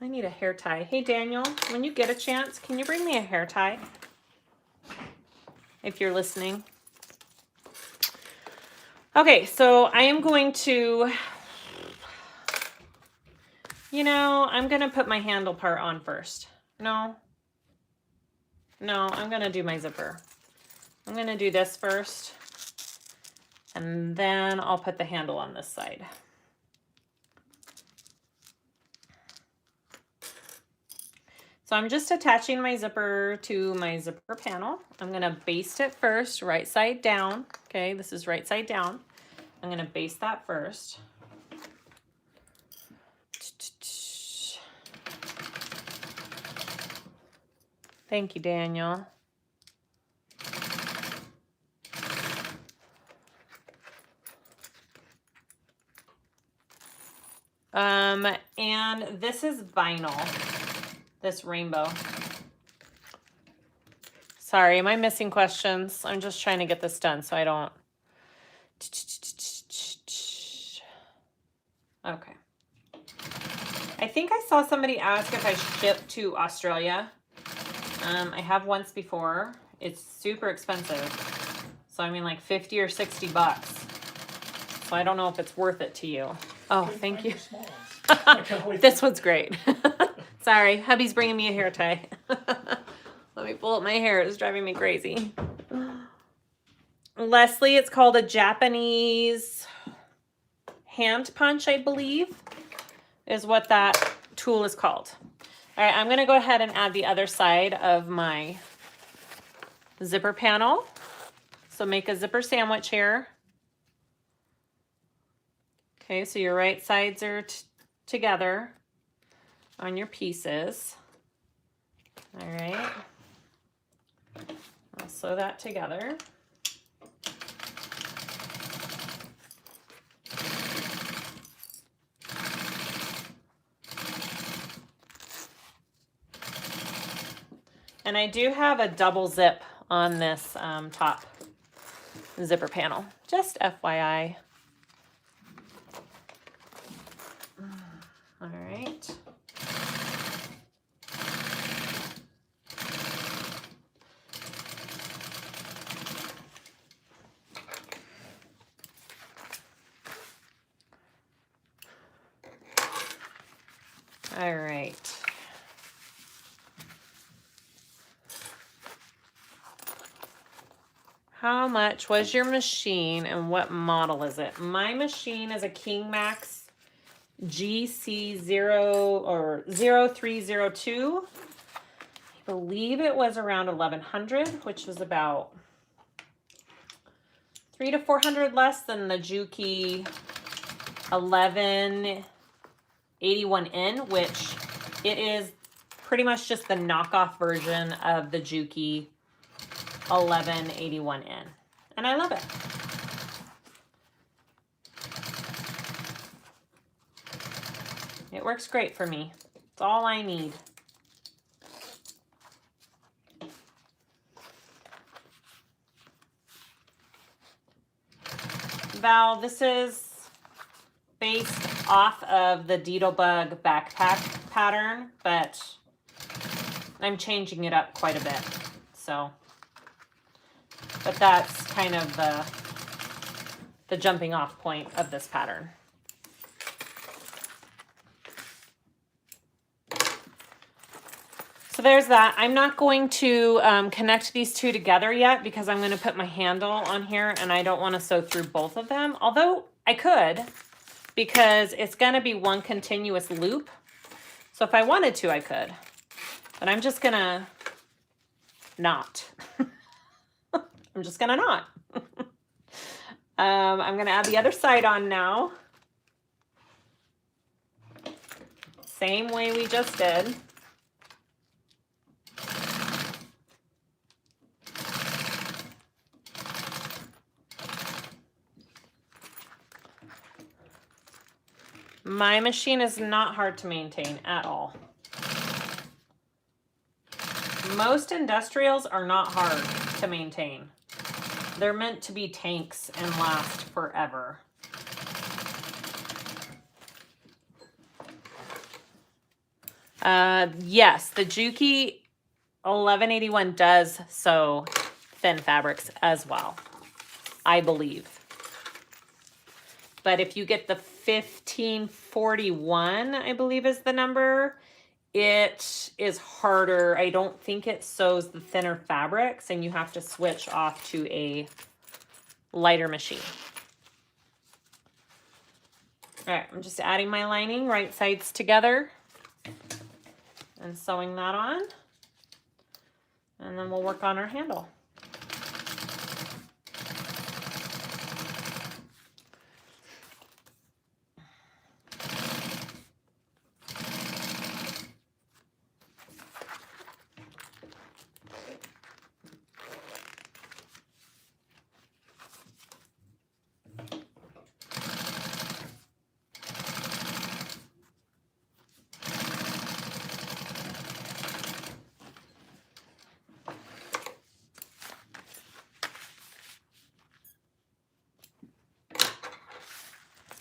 I need a hair tie. Hey, Daniel, when you get a chance, can you bring me a hair tie? If you're listening. Okay, so I am going to, I'm going to put my handle part on first. No, I'm going to do my zipper. I'm going to do this first, and then I'll put the handle on this side. So I'm just attaching my zipper to my zipper panel. I'm gonna baste it first, right side down. Okay, this is right side down. I'm gonna baste that first. Thank you, Daniel. And this is vinyl. This rainbow. Sorry, am I missing questions? I'm just trying to get this done so I don't. Okay. I think I saw somebody ask if I ship to Australia. I have once before. It's super expensive. So I mean like 50 or 60 bucks. So I don't know if it's worth it to you. Oh, thank you. This one's great. Sorry, hubby's bringing me a hair tie. Let me pull up my hair. It's driving me crazy. Leslie, it's called a Japanese hand punch, I believe, is what that tool is called. All right, I'm going to go ahead and add the other side of my zipper panel. So make a zipper sandwich here. Okay, so your right sides are together on your pieces. All right, I'll sew that together. And I do have a double zip on this top zipper panel, just FYI. All right. All right. How much was your machine and what model is it? My machine is a King Max GC0 or 0302. I believe it was around 1100, which was about 300 to 400 less than the Juki 1181N, which it is pretty much just the knockoff version of the Juki 1181N, and I love it. It works great for me. It's all I need. Val, this is based off of the Doodlebug backpack pattern, but I'm changing it up quite a bit. So, but that's kind of the jumping off point of this pattern. So there's that. I'm not going to connect these two together yet because I'm going to put my handle on here and I don't want to sew through both of them. Although I could, because it's going to be one continuous loop. So if I wanted to, I could. But I'm just going to not. I'm just going to not. I'm going to add the other side on now. Same way we just did. My machine is not hard to maintain at all. Most industrials are not hard to maintain. They're meant to be tanks and last forever. Yes, the Juki 1181 does sew thin fabrics as well, I believe. But if you get the 1541, I believe is the number, it is harder. I don't think it sews the thinner fabrics, and you have to switch off to a lighter machine. All right, I'm just adding my lining, right sides together, and sewing that on. And then we'll work on our handle.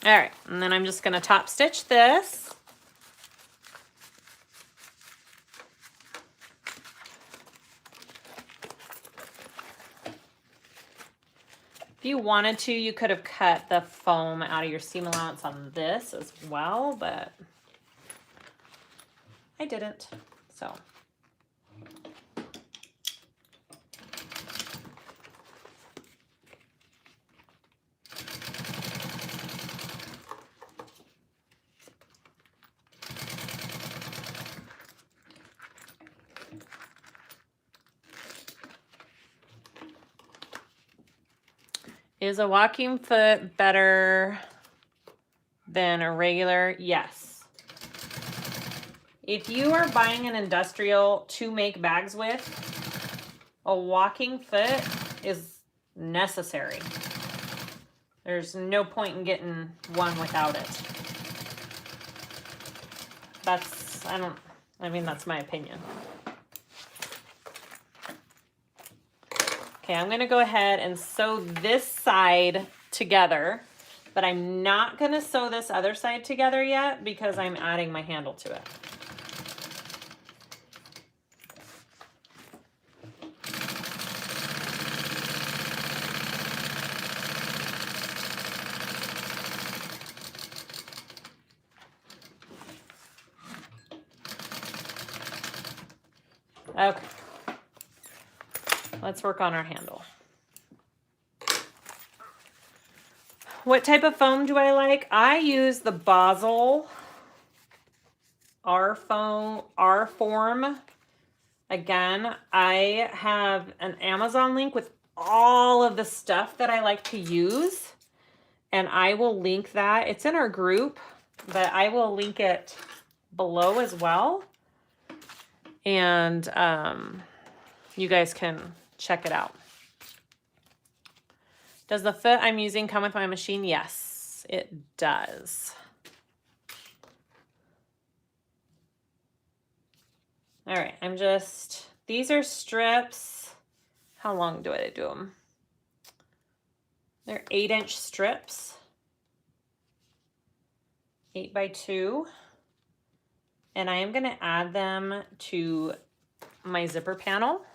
All right, and then I'm just going to top stitch this. If you wanted to, you could have cut the foam out of your seam allowance on this as well, but I didn't, so. Is a walking foot better than a regular? Yes. If you are buying an industrial to make bags with, a walking foot is necessary. There's no point in getting one without it. That's my opinion. Okay, I'm gonna go ahead and sew this side together, but I'm not gonna sew this other side together yet because I'm adding my handle to it. Okay. Let's work on our handle. What type of foam do I like? I use the Basel R-Form. Again, I have an Amazon link with all of the stuff that I like to use, and I will link that. It's in our group, but I will link it below as well. And you guys can check it out. Does the foot I'm using come with my machine? Yes, it does. All right, these are strips. How long do I do them? They're 8-inch strips, 8 by 2. And I am gonna add them to my zipper panel.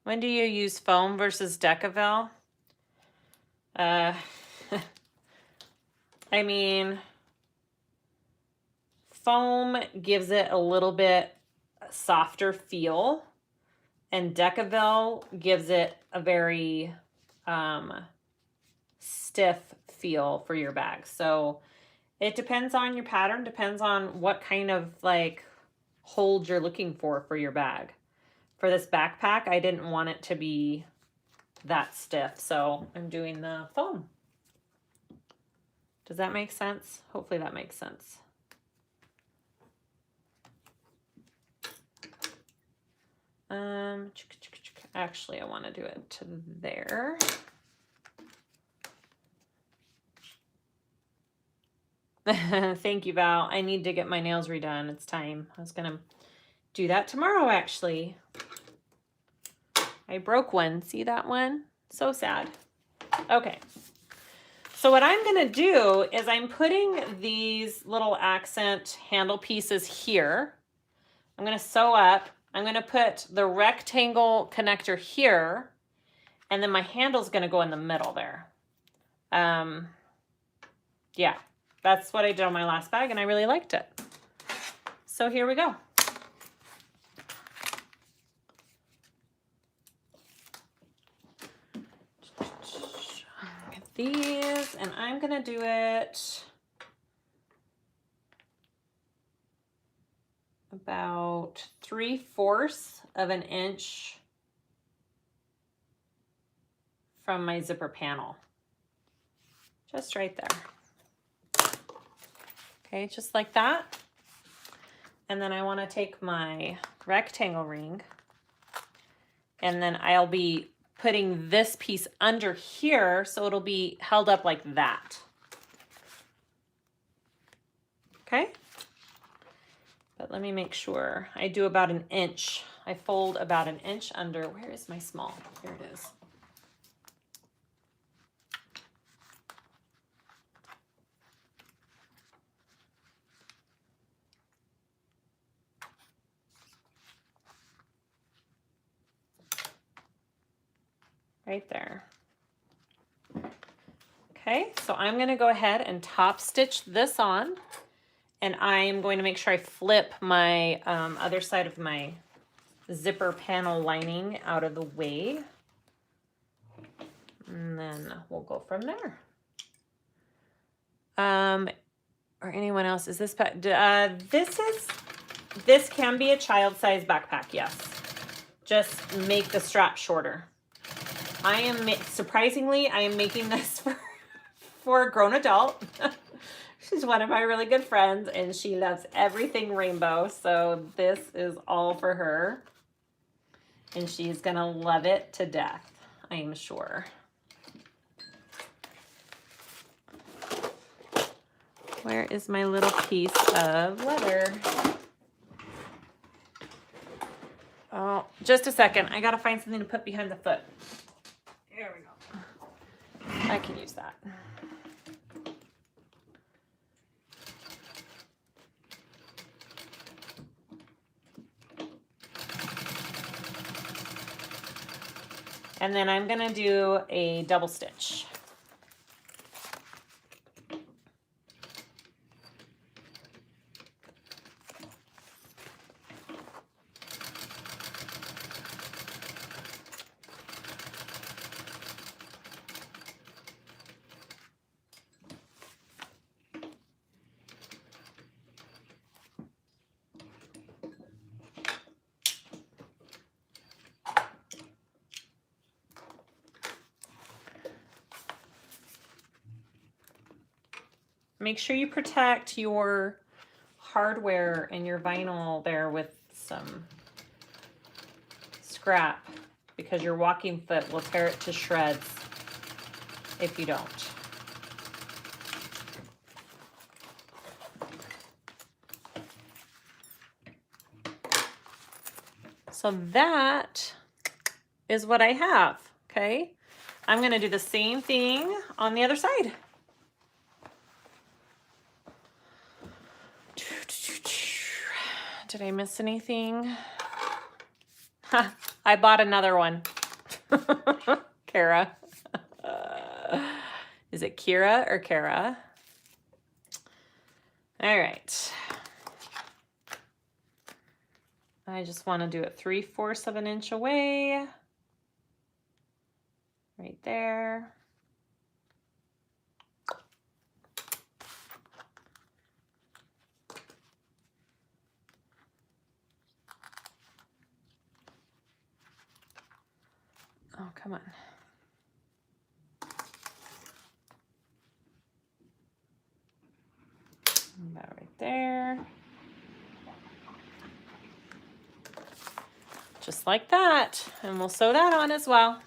When do you use foam versus Decaville? I mean, foam gives it a little bit softer feel, and Decaville gives it a very stiff feel for your bag. So it depends on your pattern, depends on what kind of like hold you're looking for your bag. For this backpack, I didn't want it to be that stiff, so I'm doing the foam. Does that make sense? Hopefully that makes sense. Actually, I want to do it to there. Thank you, Val. I need to get my nails redone. It's time. I was gonna do that tomorrow, actually. I broke one. See that one? So sad. Okay. So what I'm gonna do is I'm putting these little accent handle pieces here. I'm gonna sew up. I'm gonna put the rectangle connector here, and then my handle's gonna go in the middle there. Yeah, that's what I did on my last bag, and I really liked it. So here we go. Get these, and I'm gonna do it about 3/4 of an inch from my zipper panel. Just right there. Okay, just like that. And then I want to take my rectangle ring, and then I'll be putting this piece under here so it'll be held up like that. Okay? But let me make sure. I do about an inch. I fold about an inch under. Where is my small? Here it is. Right there. Okay, so I'm going to go ahead and top stitch this on, and I am going to make sure I flip my other side of my zipper panel lining out of the way, and then we'll go from there. Or anyone else, is this this can be a child size backpack, yes. Just make the strap shorter. I am surprisingly, I am making this for a grown adult. She's one of my really good friends, and she loves everything rainbow, so this is all for her, and she's gonna love it to death, I am sure. Where is my little piece of leather? Oh, just a second. I gotta find something to put behind the foot. There we go. I can use that. And then I'm gonna do a double stitch. make sure you protect your hardware and your vinyl there with some scrap, because your walking foot will tear it to shreds if you don't. So that is what I have, okay? I'm gonna do the same thing on the other side. Did I miss anything? I bought another one. Kara. Is it Kira or Kara? All right. I just want to do it 3/4 of an inch away. Right there. Oh, come on. About right there. Just like that. And we'll sew that on as well.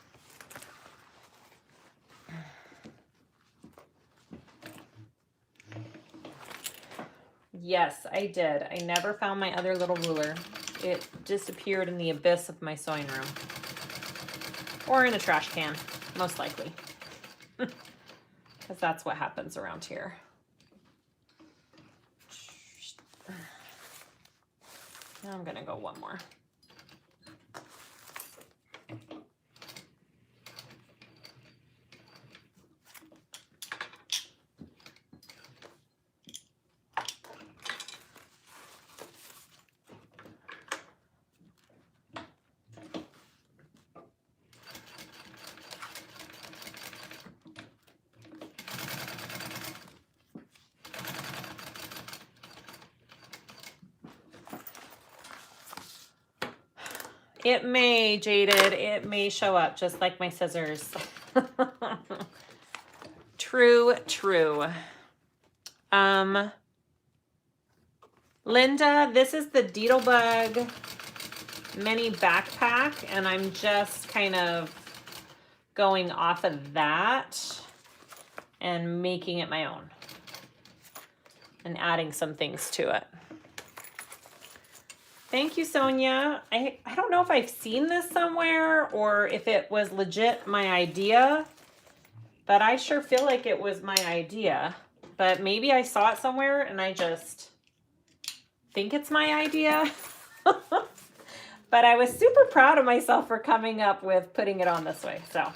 Yes, I did. I never found my other little ruler. It disappeared in the abyss of my sewing room. Or in a trash can, most likely. Because that's what happens around here. Now I'm going to go one more. It may, Jaded, it may show up just like my scissors. True, true. Linda, this is the Deedlebug mini backpack, and I'm just kind of going off of that and making it my own and adding some things to it. Thank you, Sonia. I don't know if I've seen this somewhere or if it was legit my idea, but I sure feel like it was my idea. But maybe I saw it somewhere and I just think it's my idea. But I was super proud of myself for coming up with putting it on this way. So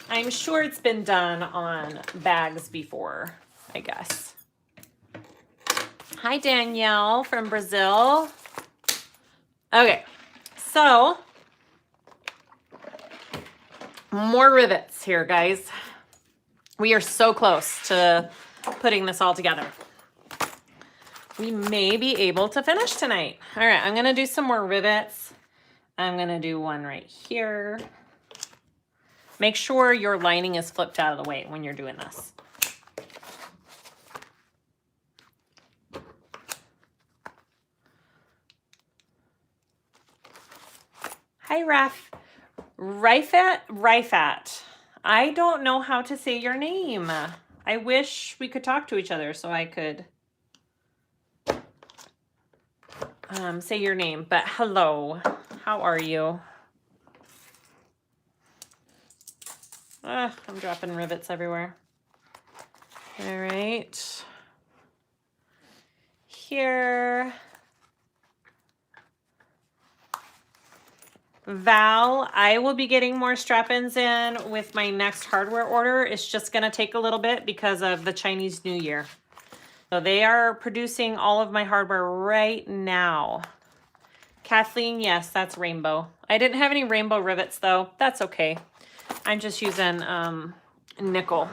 I'm sure it's been done on bags before, I guess. Hi, Danielle from Brazil. Okay, so more rivets here, guys. We are so close to putting this all together. We may be able to finish tonight. All right, I'm gonna do some more rivets. I'm gonna do one right here. Make sure your lining is flipped out of the way when you're doing this. Hi, Rifat. I don't know how to say your name. I wish we could talk to each other so I could say your name. But hello, how are you? I'm dropping rivets everywhere. All right. Here. Val, I will be getting more strap-ins in with my next hardware order. It's just going to take a little bit because of the Chinese New Year. So they are producing all of my hardware right now. Kathleen, yes, that's rainbow. I didn't have any rainbow rivets though. That's okay. I'm just using nickel.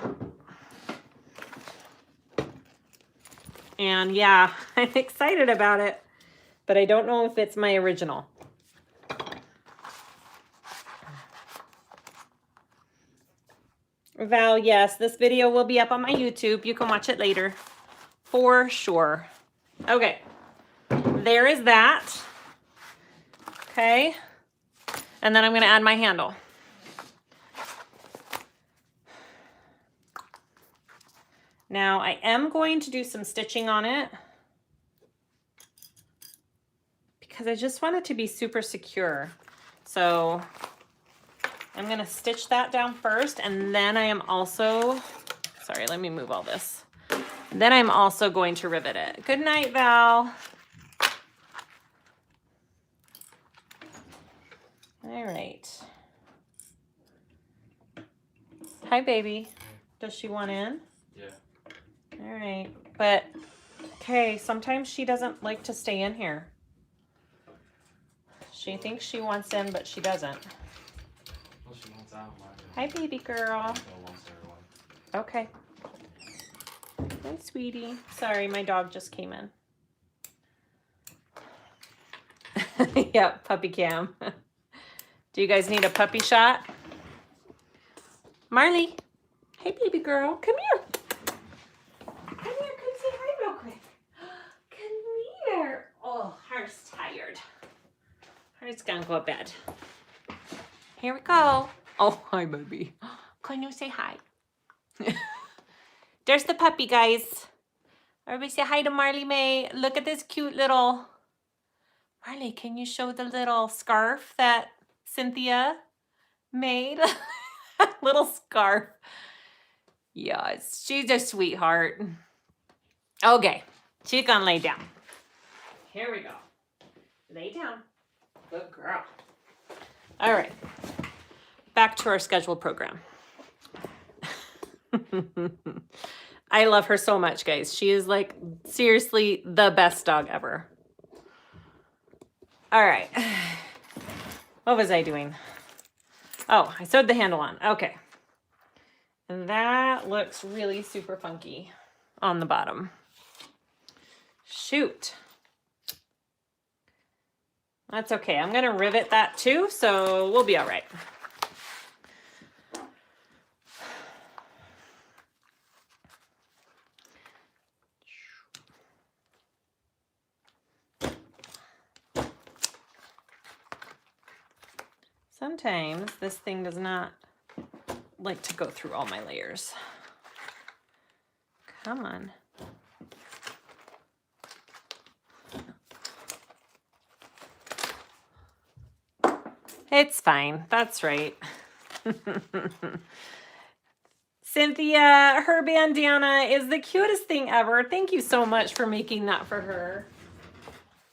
And yeah, I'm excited about it, but I don't know if it's my original. Val, yes, this video will be up on my YouTube. You can watch it later for sure. Okay, there is that. Okay, and then I'm going to add my handle. Now I am going to do some stitching on it because I just want it to be super secure. So I'm going to stitch that down first, and then I am also, sorry, let me move all this. Then I'm also going to rivet it. Good night, Val. All right. Hi, baby. Does she want in? Yeah. All right. But, okay, sometimes she doesn't like to stay in here. She thinks she wants in, but she doesn't. Well, she wants out. Hi, baby girl. Okay. Hi, sweetie. Sorry, my dog just came in. Yep, puppy cam. Do you guys need a puppy shot? Marley. Hey, baby girl. Come here. Come here. Come say hi real quick. Come here. Oh, Heart's tired. Heart's gonna go to bed. Here we go. Oh, hi, baby. Can you say hi? There's the puppy, guys. Everybody say hi to Marley May. Look at this cute little... Marley, can you show the little scarf that Cynthia made? Little scarf. Yes, she's a sweetheart. Okay, she's gonna lay down. Here we go. Lay down. Good girl. All right, back to our scheduled program. I love her so much, guys. She is like seriously the best dog ever. All right. What was I doing? Oh, I sewed the handle on. Okay. And that looks really super funky on the bottom. Shoot. That's okay. I'm going to rivet that too, so we'll be all right. Sometimes this thing does not like to go through all my layers. Come on. It's fine. That's right. Cynthia, her bandana is the cutest thing ever. Thank you so much for making that for her.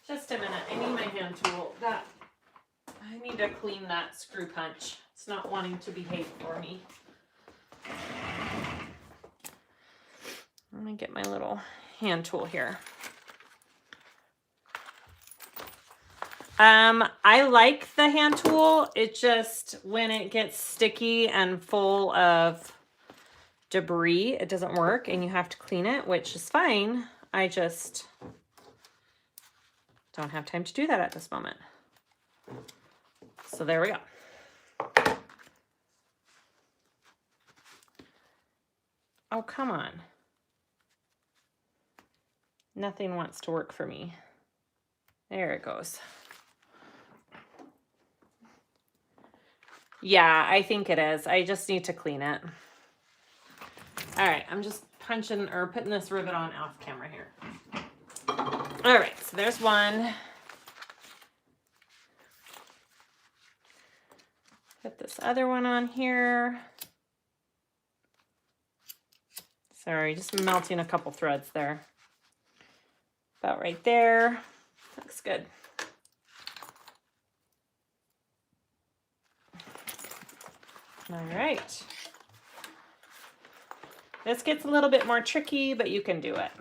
Just a minute. I need my hand tool. I need to clean that screw punch. It's not wanting to behave for me. Let me get my little hand tool here. I like the hand tool. It just, when it gets sticky and full of debris, it doesn't work and you have to clean it, which is fine. I just don't have time to do that at this moment. So there we go. Oh, come on. Nothing wants to work for me. There it goes. Yeah, I think it is. I just need to clean it. All right, I'm just punching or putting this rivet on off camera here. All right, so there's one. Put this other one on here. Sorry, just melting a couple threads there. About right there. Looks good. All right. This gets a little bit more tricky, but you can do it.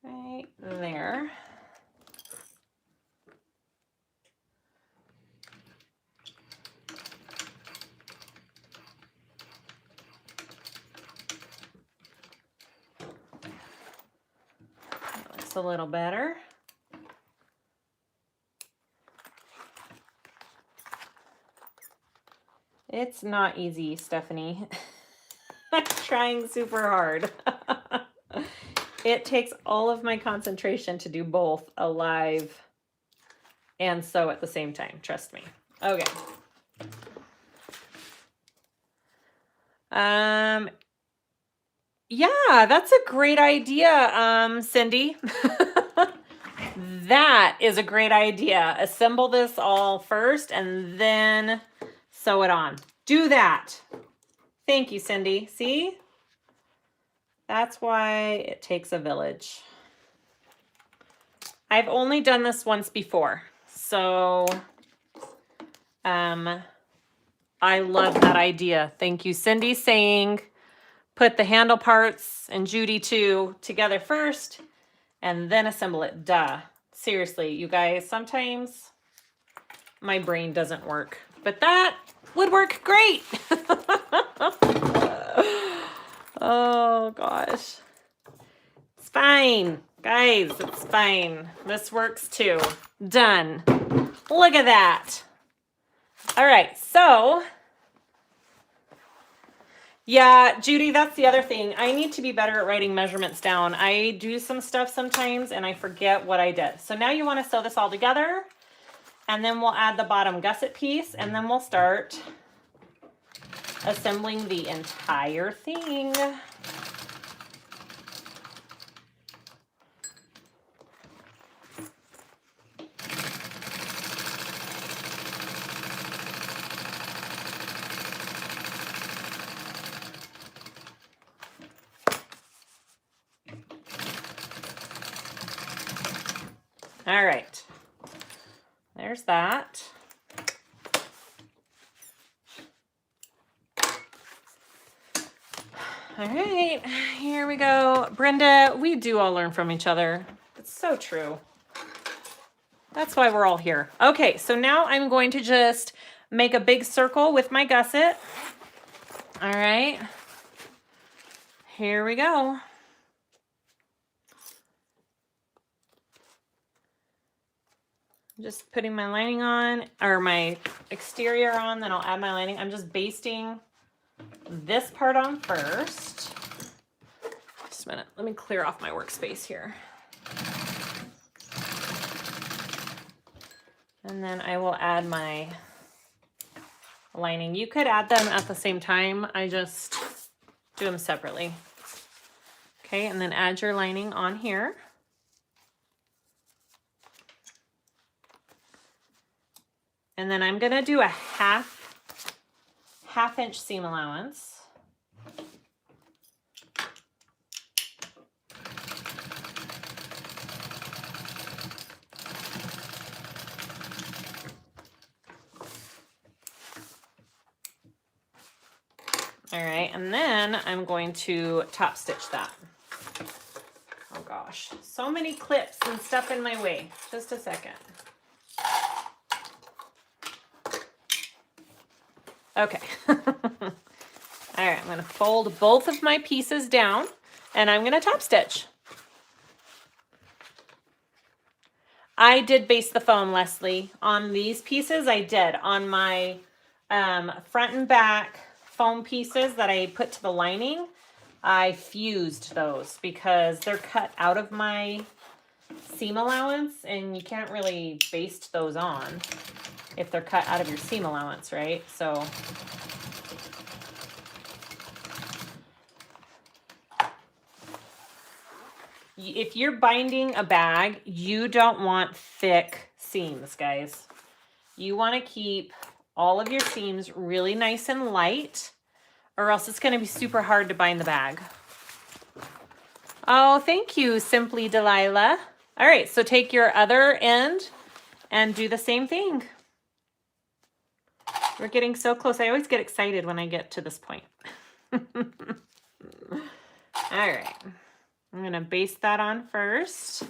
Right there. That looks a little better. It's not easy, Stephanie. I'm trying super hard. It takes all of my concentration to do both alive and sew at the same time. Trust me. Okay. Yeah, that's a great idea, Cindy. That is a great idea. Assemble this all first and then sew it on. Do that. Thank you, Cindy. See? That's why it takes a village. I've only done this once before, so I love that idea. Thank you, Cindy, saying put the handle parts and Judy too together first and then assemble it. Duh. Seriously, you guys, sometimes my brain doesn't work, but that would work great. Oh gosh. It's fine. Guys, it's fine. This works too. Done. Look at that. All right, so yeah, Judy, that's the other thing. I need to be better at writing measurements down. I do some stuff sometimes and I forget what I did. So now you want to sew this all together and then we'll add the bottom gusset piece and then we'll start assembling the entire thing. All right, there's that. All right, here we go. Brenda, we do all learn from each other. It's so true. That's why we're all here. Okay, so now I'm going to just make a big circle with my gusset. All right, here we go. Just putting my lining on, or my exterior on, then I'll add my lining. I'm just basting this part on first. Just a minute, let me clear off my workspace here. And then I will add my lining. You could add them at the same time. I just do them separately. Okay, and then add your lining on here. And then I'm gonna do a half inch seam allowance. All right, and then I'm going to top stitch that. Oh gosh, so many clips and stuff in my way. Just a second. Okay. All right, I'm gonna fold both of my pieces down and I'm gonna top stitch. I did baste the foam, Leslie. On these pieces, I did. On my front and back foam pieces that I put to the lining, I fused those because they're cut out of my seam allowance and you can't really baste those on if they're cut out of your seam allowance, right? So if you're binding a bag, you don't want thick seams, guys. You want to keep all of your seams really nice and light, or else it's going to be super hard to bind the bag. Oh, thank you, Simply Delilah. All right, so take your other end and do the same thing. We're getting so close. I always get excited when I get to this point. All right. I'm going to baste that on first.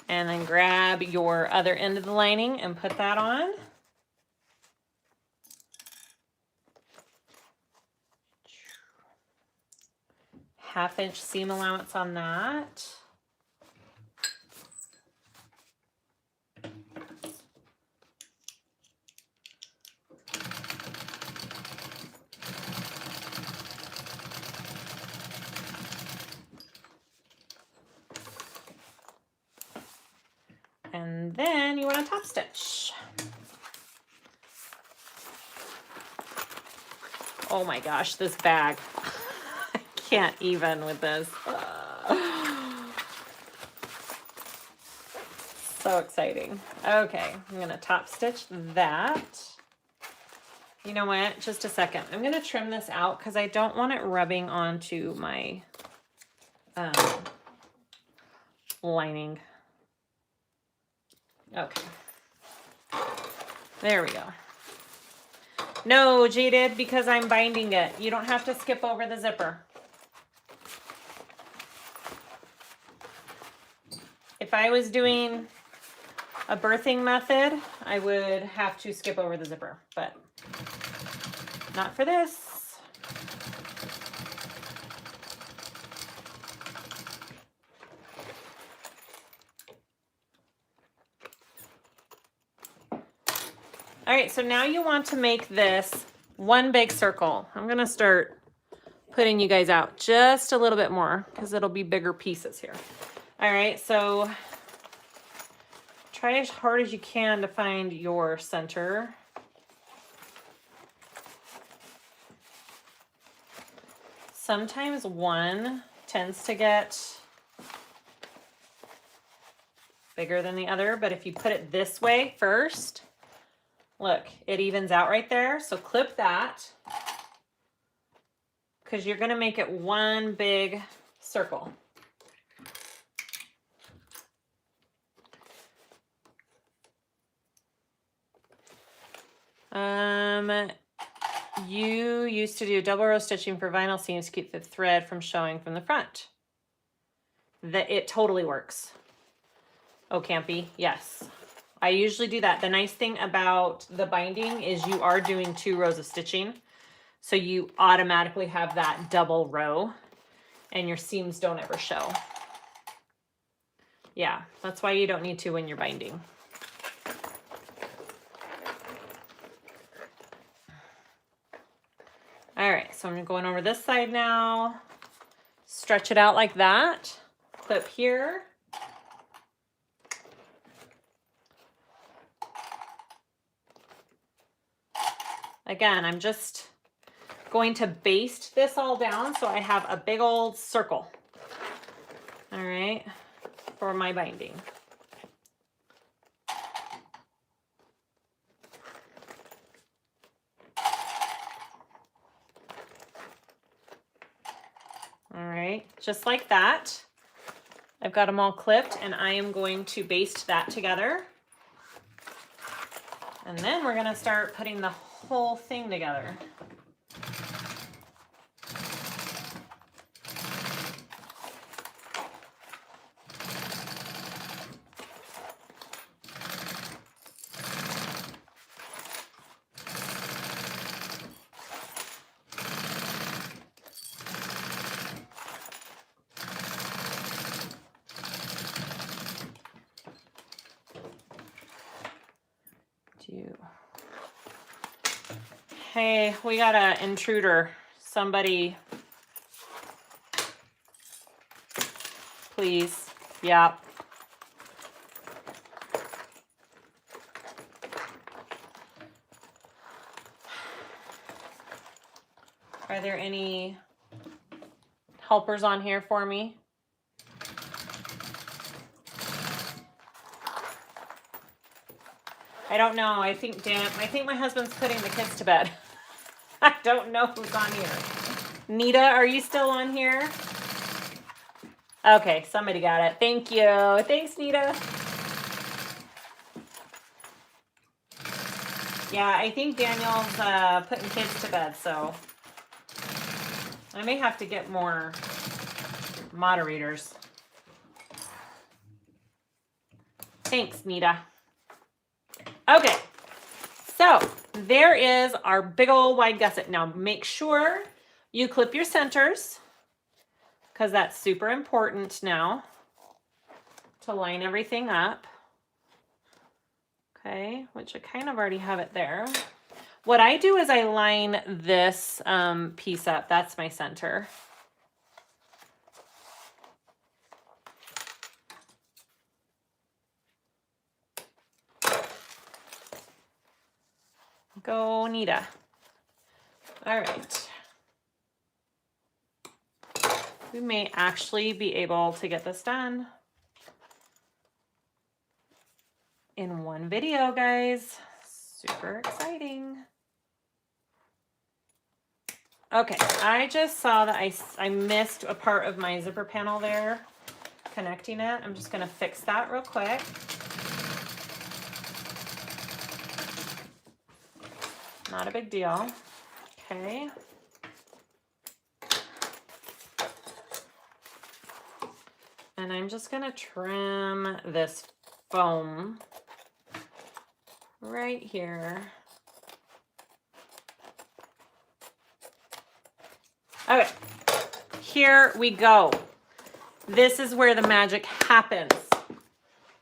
And then grab your other end of the lining and put that on. 1/2 inch seam allowance on that. And then you want to top stitch. Oh my gosh, this bag. I can't even with this. So exciting. Okay, I'm gonna top stitch that. You know what, just a second. I'm gonna trim this out because I don't want it rubbing onto my lining. Okay, there we go. No, Jaded, because I'm binding it. You don't have to skip over the zipper. If I was doing a birthing method, I would have to skip over the zipper, but not for this. All right, so now you want to make this one big circle. I'm gonna start putting you guys out just a little bit more because it'll be bigger pieces here. All right, so try as hard as you can to find your center. Sometimes one tends to get bigger than the other, but if you put it this way first, look, it evens out right there. So clip that because you're gonna make it one big circle. You used to do double row stitching for vinyl seams to keep the thread from showing from the front. It totally works. Oh, Campy, yes. I usually do that. The nice thing about the binding is you are doing 2 rows of stitching. So you automatically have that double row and your seams don't ever show. Yeah, that's why you don't need to when you're binding. All right, so I'm going over this side now. Stretch it out like that. Clip here. Again, I'm just going to baste this all down so I have a big old circle. All right, for my binding. All right, just like that. I've got them all clipped and I am going to baste that together. And then we're gonna start putting the whole thing together. Hey, we got an intruder. Somebody, please. Yeah. Are there any helpers on here for me? I don't know. I think my husband's putting the kids to bed. I don't know who's on here. Nita, are you still on here? Okay, somebody got it. Thank you. Thanks, Nita. Yeah, I think Daniel's putting kids to bed, so I may have to get more moderators. Thanks, Nita. Okay, so there is our big old wide gusset. Now make sure you clip your centers. because that's super important now to line everything up. Okay, which I kind of already have it there. What I do is I line this piece up. That's my center. Go, Nita. All right. We may actually be able to get this done in one video, guys. Super exciting. Okay, I just saw that I missed a part of my zipper panel there, connecting it. I'm just gonna fix that real quick. Not a big deal. Okay. And I'm just gonna trim this foam right here. Okay, here we go. This is where the magic happens.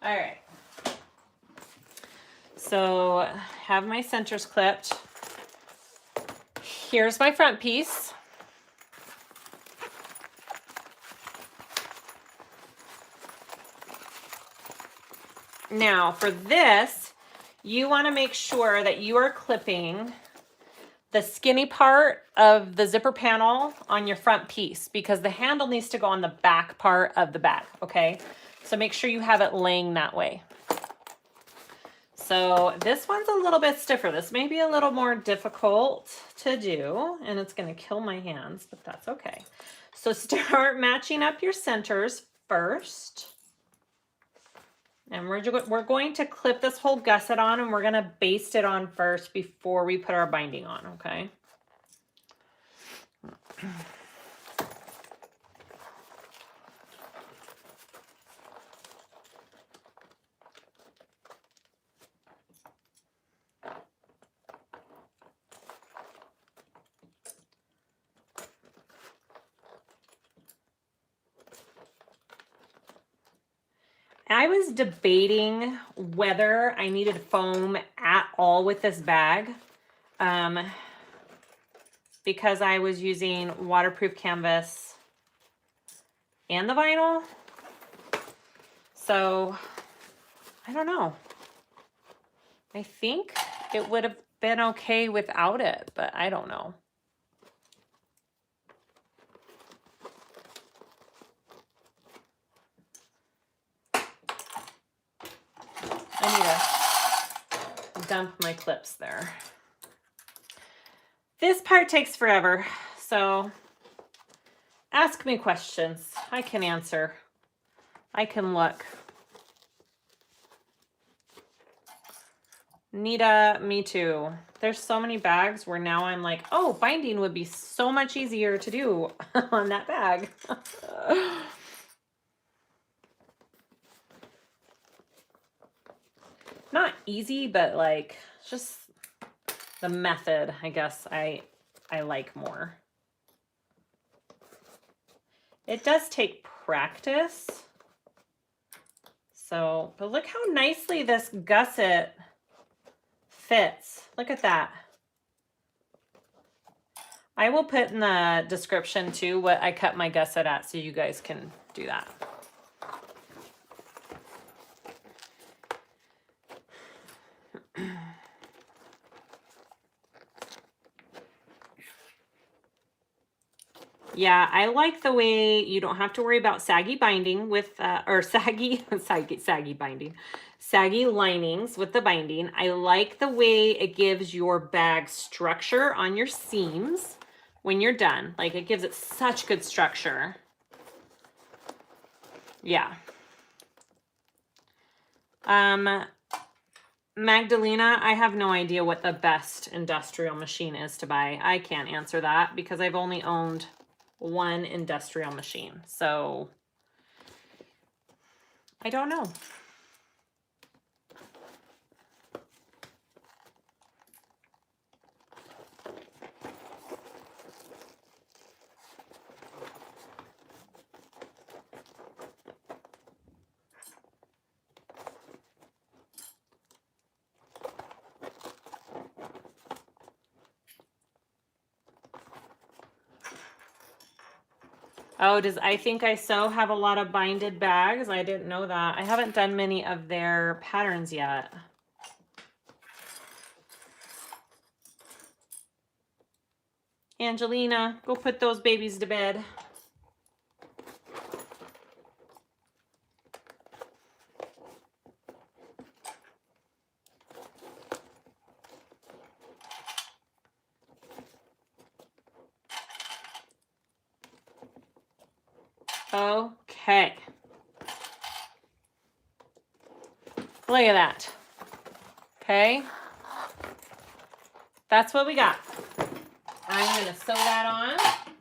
All right. So have my centers clipped. Here's my front piece. Now for this, you want to make sure that you are clipping the skinny part of the zipper panel on your front piece, because the handle needs to go on the back part of the bag, okay? So make sure you have it laying that way. So this one's a little bit stiffer. This may be a little more difficult to do, and it's gonna kill my hands, but that's okay. So start matching up your centers first. And we're going to clip this whole gusset on, and we're gonna baste it on first before we put our binding on, okay? I was debating whether I needed foam at all with this bag, because I was using waterproof canvas and the vinyl. So I don't know. I think it would have been okay without it, but I don't know. I need to dump my clips there. This part takes forever, so ask me questions. I can answer. I can look. Nita, me too. There's so many bags where now I'm like, oh, binding would be so much easier to do on that bag. Not easy, but like just the method, I guess I like more. It does take practice. So, but look how nicely this gusset fits. Look at that. I will put in the description too what I cut my gusset at, so you guys can do that. Yeah, I like the way you don't have to worry about saggy binding with, or saggy binding, saggy linings with the binding. I like the way it gives your bag structure on your seams when you're done. Like, it gives it such good structure. Yeah. Magdalena, I have no idea what the best industrial machine is to buy. I can't answer that because I've only owned one industrial machine. So I don't know. Oh, does I Think I Sew have a lot of binded bags? I didn't know that. I haven't done many of their patterns yet. Angelina, go put those babies to bed. Okay. Look at that. Okay. That's what we got. I'm going to sew that on.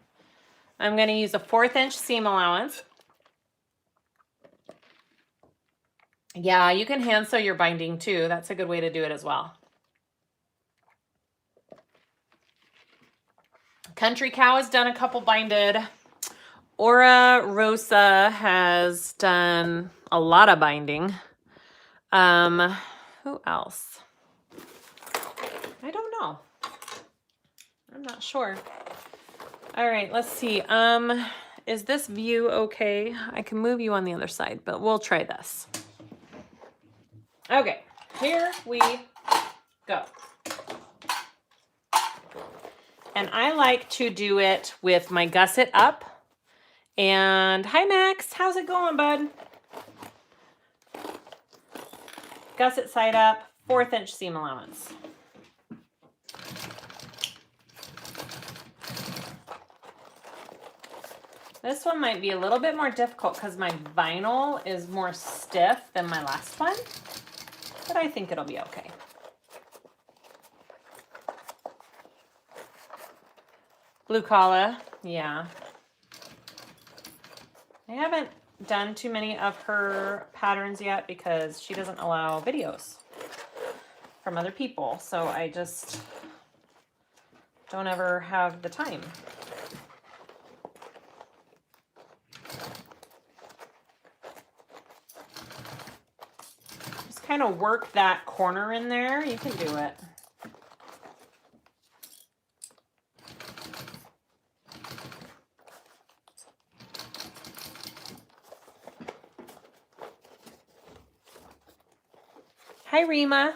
I'm going to use a 1/4 inch seam allowance. Yeah, you can hand sew your binding too. That's a good way to do it as well. Country Cow has done a couple binded. Aura Rosa has done a lot of binding. Who else? I don't know. I'm not sure. All right, let's see. Is this view okay? I can move you on the other side, but we'll try this. Okay, here we go. And I like to do it with my gusset up. And hi, Max. How's it going, bud? Gusset side up, 1/4 inch seam allowance. This one might be a little bit more difficult because my vinyl is more stiff than my last one, but I think it'll be okay. Blue collar, yeah. I haven't done too many of her patterns yet because she doesn't allow videos from other people, so I just don't ever have the time. Just kind of work that corner in there. You can do it. Hi, Rima.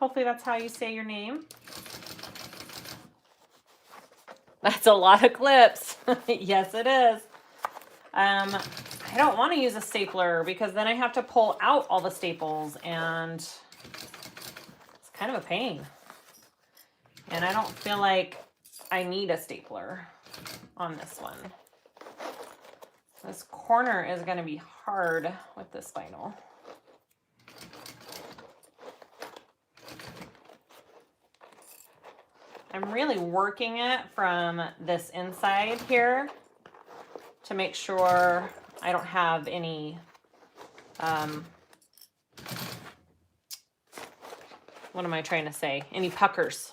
Hopefully that's how you say your name. That's a lot of clips. Yes, it is. I don't want to use a stapler because then I have to pull out all the staples and it's kind of a pain. And I don't feel like I need a stapler on this one. This corner is going to be hard with this vinyl. I'm really working it from this inside here to make sure I don't have any what am I trying to say? Any puckers.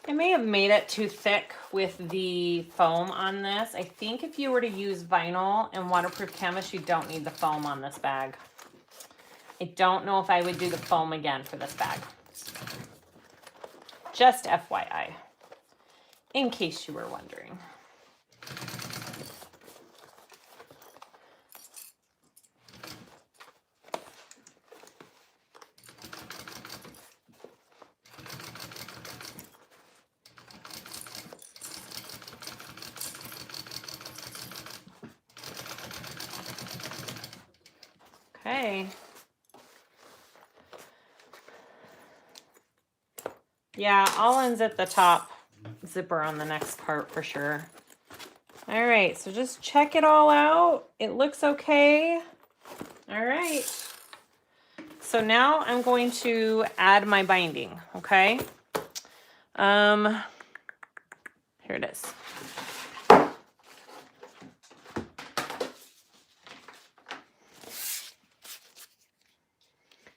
I may have made it too thick with the foam on this. I think if you were to use vinyl and waterproof canvas, you don't need the foam on this bag. I don't know if I would do the foam again for this bag. Just FYI, in case you were wondering. Okay. Yeah, I'll unzip the top zipper on the next part for sure. All right, so just check it all out. It looks okay. All right. So now I'm going to add my binding, okay? Here it is.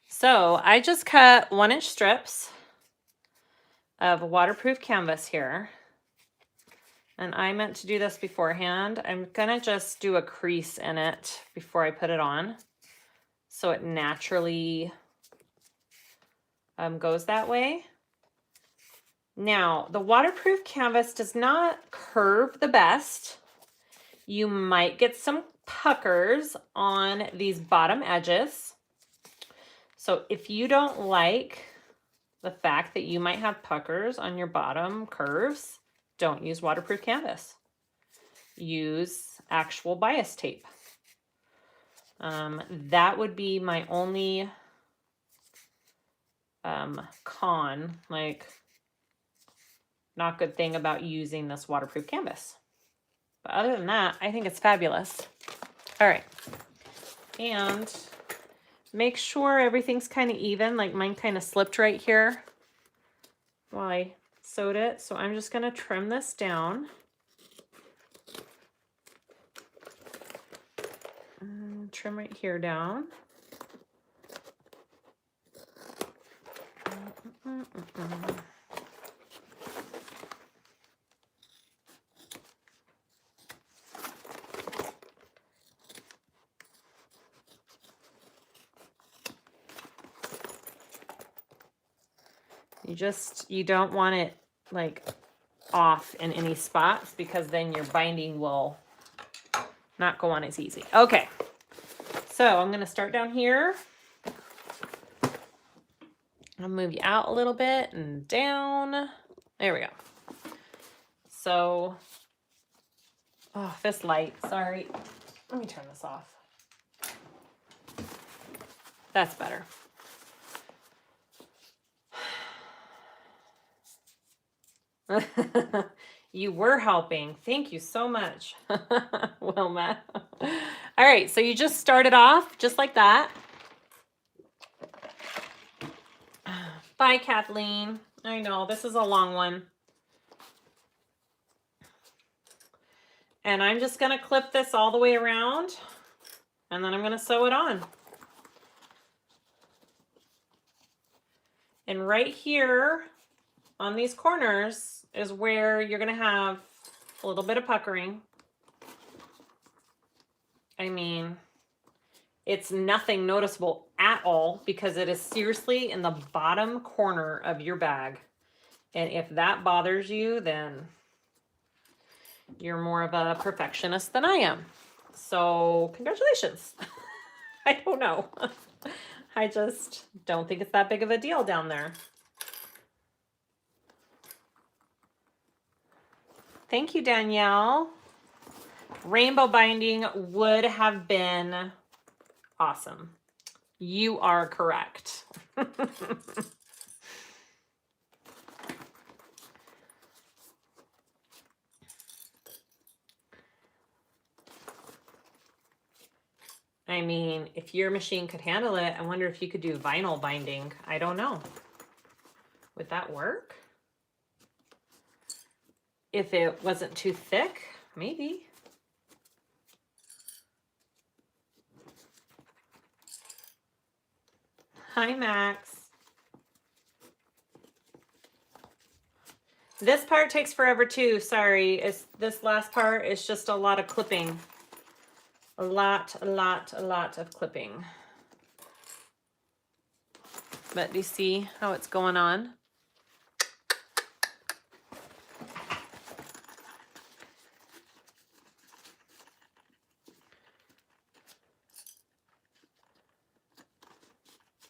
So I just cut 1-inch strips of waterproof canvas here. And I meant to do this beforehand. I'm gonna just do a crease in it before I put it on, so it naturally goes that way. Now, the waterproof canvas does not curve the best. You might get some puckers on these bottom edges. So if you don't like the fact that you might have puckers on your bottom curves, don't use waterproof canvas. Use actual bias tape. That would be my only con, like not good thing about using this waterproof canvas. But other than that, I think it's fabulous. All right. And make sure everything's kind of even, like mine kind of slipped right here while I sewed it. So I'm just going to trim this down. And trim right here down. You don't want it like off in any spots, because then your binding will not go on as easy. Okay, so I'm going to start down here. I'll move you out a little bit and down. There we go. So, oh, this light, sorry. Let me turn this off. That's better. You were helping. Thank you so much, Wilma. All right, so you just started off just like that. Bye, Kathleen. I know, this is a long one. And I'm just going to clip this all the way around, and then I'm going to sew it on. And right here on these corners is where you're going to have a little bit of puckering. I mean, it's nothing noticeable at all, because it is seriously in the bottom corner of your bag. And if that bothers you, then you're more of a perfectionist than I am. So congratulations. I don't know. I just don't think it's that big of a deal down there. Thank you, Danielle. Rainbow binding would have been awesome. You are correct. I mean, if your machine could handle it, I wonder if you could do vinyl binding. I don't know. Would that work? If it wasn't too thick, maybe. Hi, Max. This part takes forever too. Sorry. This last part is just a lot of clipping. A lot of clipping. But do you see how it's going on?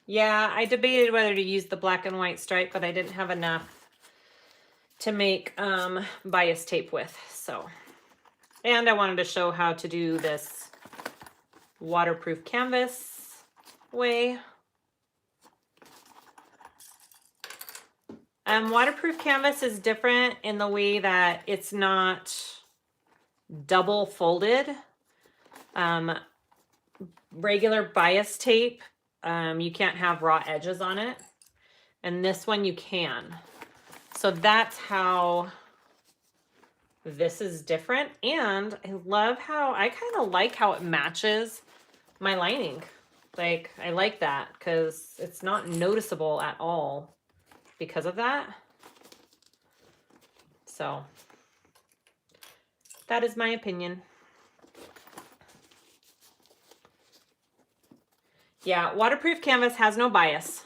Yeah, I debated whether to use the black and white stripe, but I didn't have enough to make bias tape with. So, and I wanted to show how to do this waterproof canvas way. Waterproof canvas is different in the way that it's not double folded. Regular bias tape, you can't have raw edges on it, and this one you can. So that's how this is different, and I love how, I kind of like how it matches my lining. Like, I like that because it's not noticeable at all because of that. So that is my opinion. Yeah, waterproof canvas has no bias.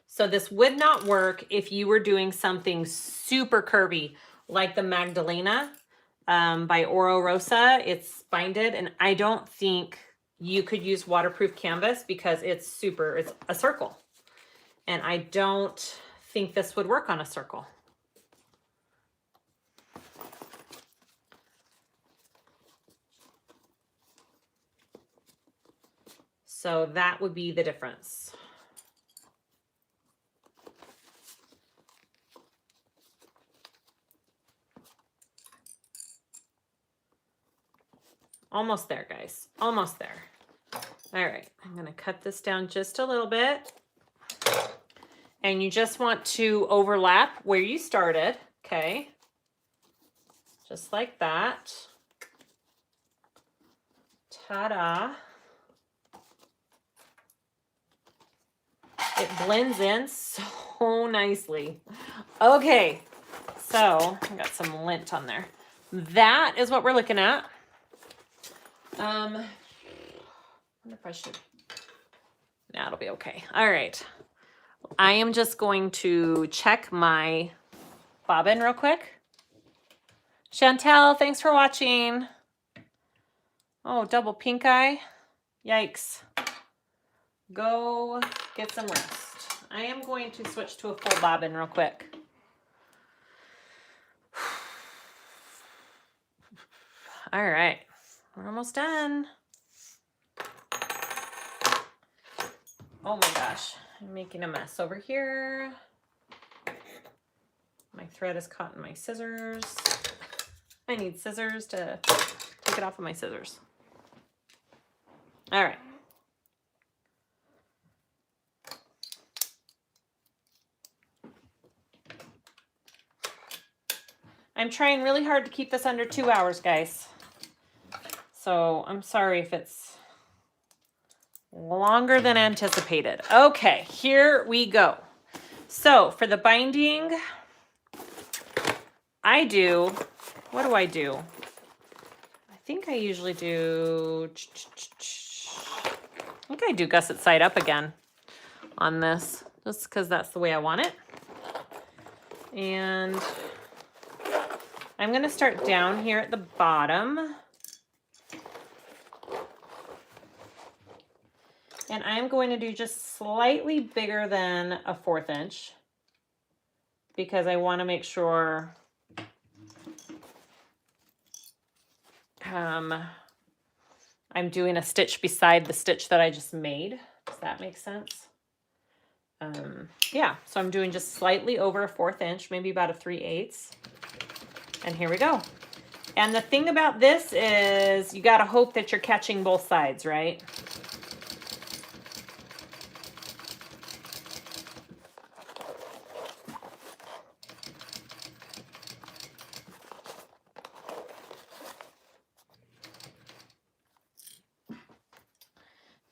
So this would not work if you were doing something super curvy like the Magdalena by Oro Rosa. It's binded, and I don't think you could use waterproof canvas because it's a circle. And I don't think this would work on a circle. So that would be the difference. Almost there, guys. Almost there. All right, I'm gonna cut this down just a little bit. And you just want to overlap where you started, okay? Just like that. Ta-da. It blends in so nicely. Okay, so I got some lint on there. That is what we're looking at. I wonder if I should. Nah, it'll be okay. All right. I am just going to check my bobbin real quick. Chantel, thanks for watching. Oh, double pink eye. Yikes. Go get some rest. I am going to switch to a full bobbin real quick. All right, we're almost done. Oh my gosh, I'm making a mess over here. My thread is caught in my scissors. I need scissors to take it off of my scissors. All right. I'm trying really hard to keep this under 2 hours, guys. So I'm sorry if it's longer than anticipated. Okay, here we go. So for the binding, what do I do? I think I usually do, I think I do gusset side up again on this, just because that's the way I want it. And I'm gonna start down here at the bottom. And I'm going to do just slightly bigger than a 1/4 inch because I want to make sure I'm doing a stitch beside the stitch that I just made. Does that make sense? Yeah, so I'm doing just slightly over a 1/4 inch, maybe about a 3/8. And here we go. And the thing about this is you got to hope that you're catching both sides, right?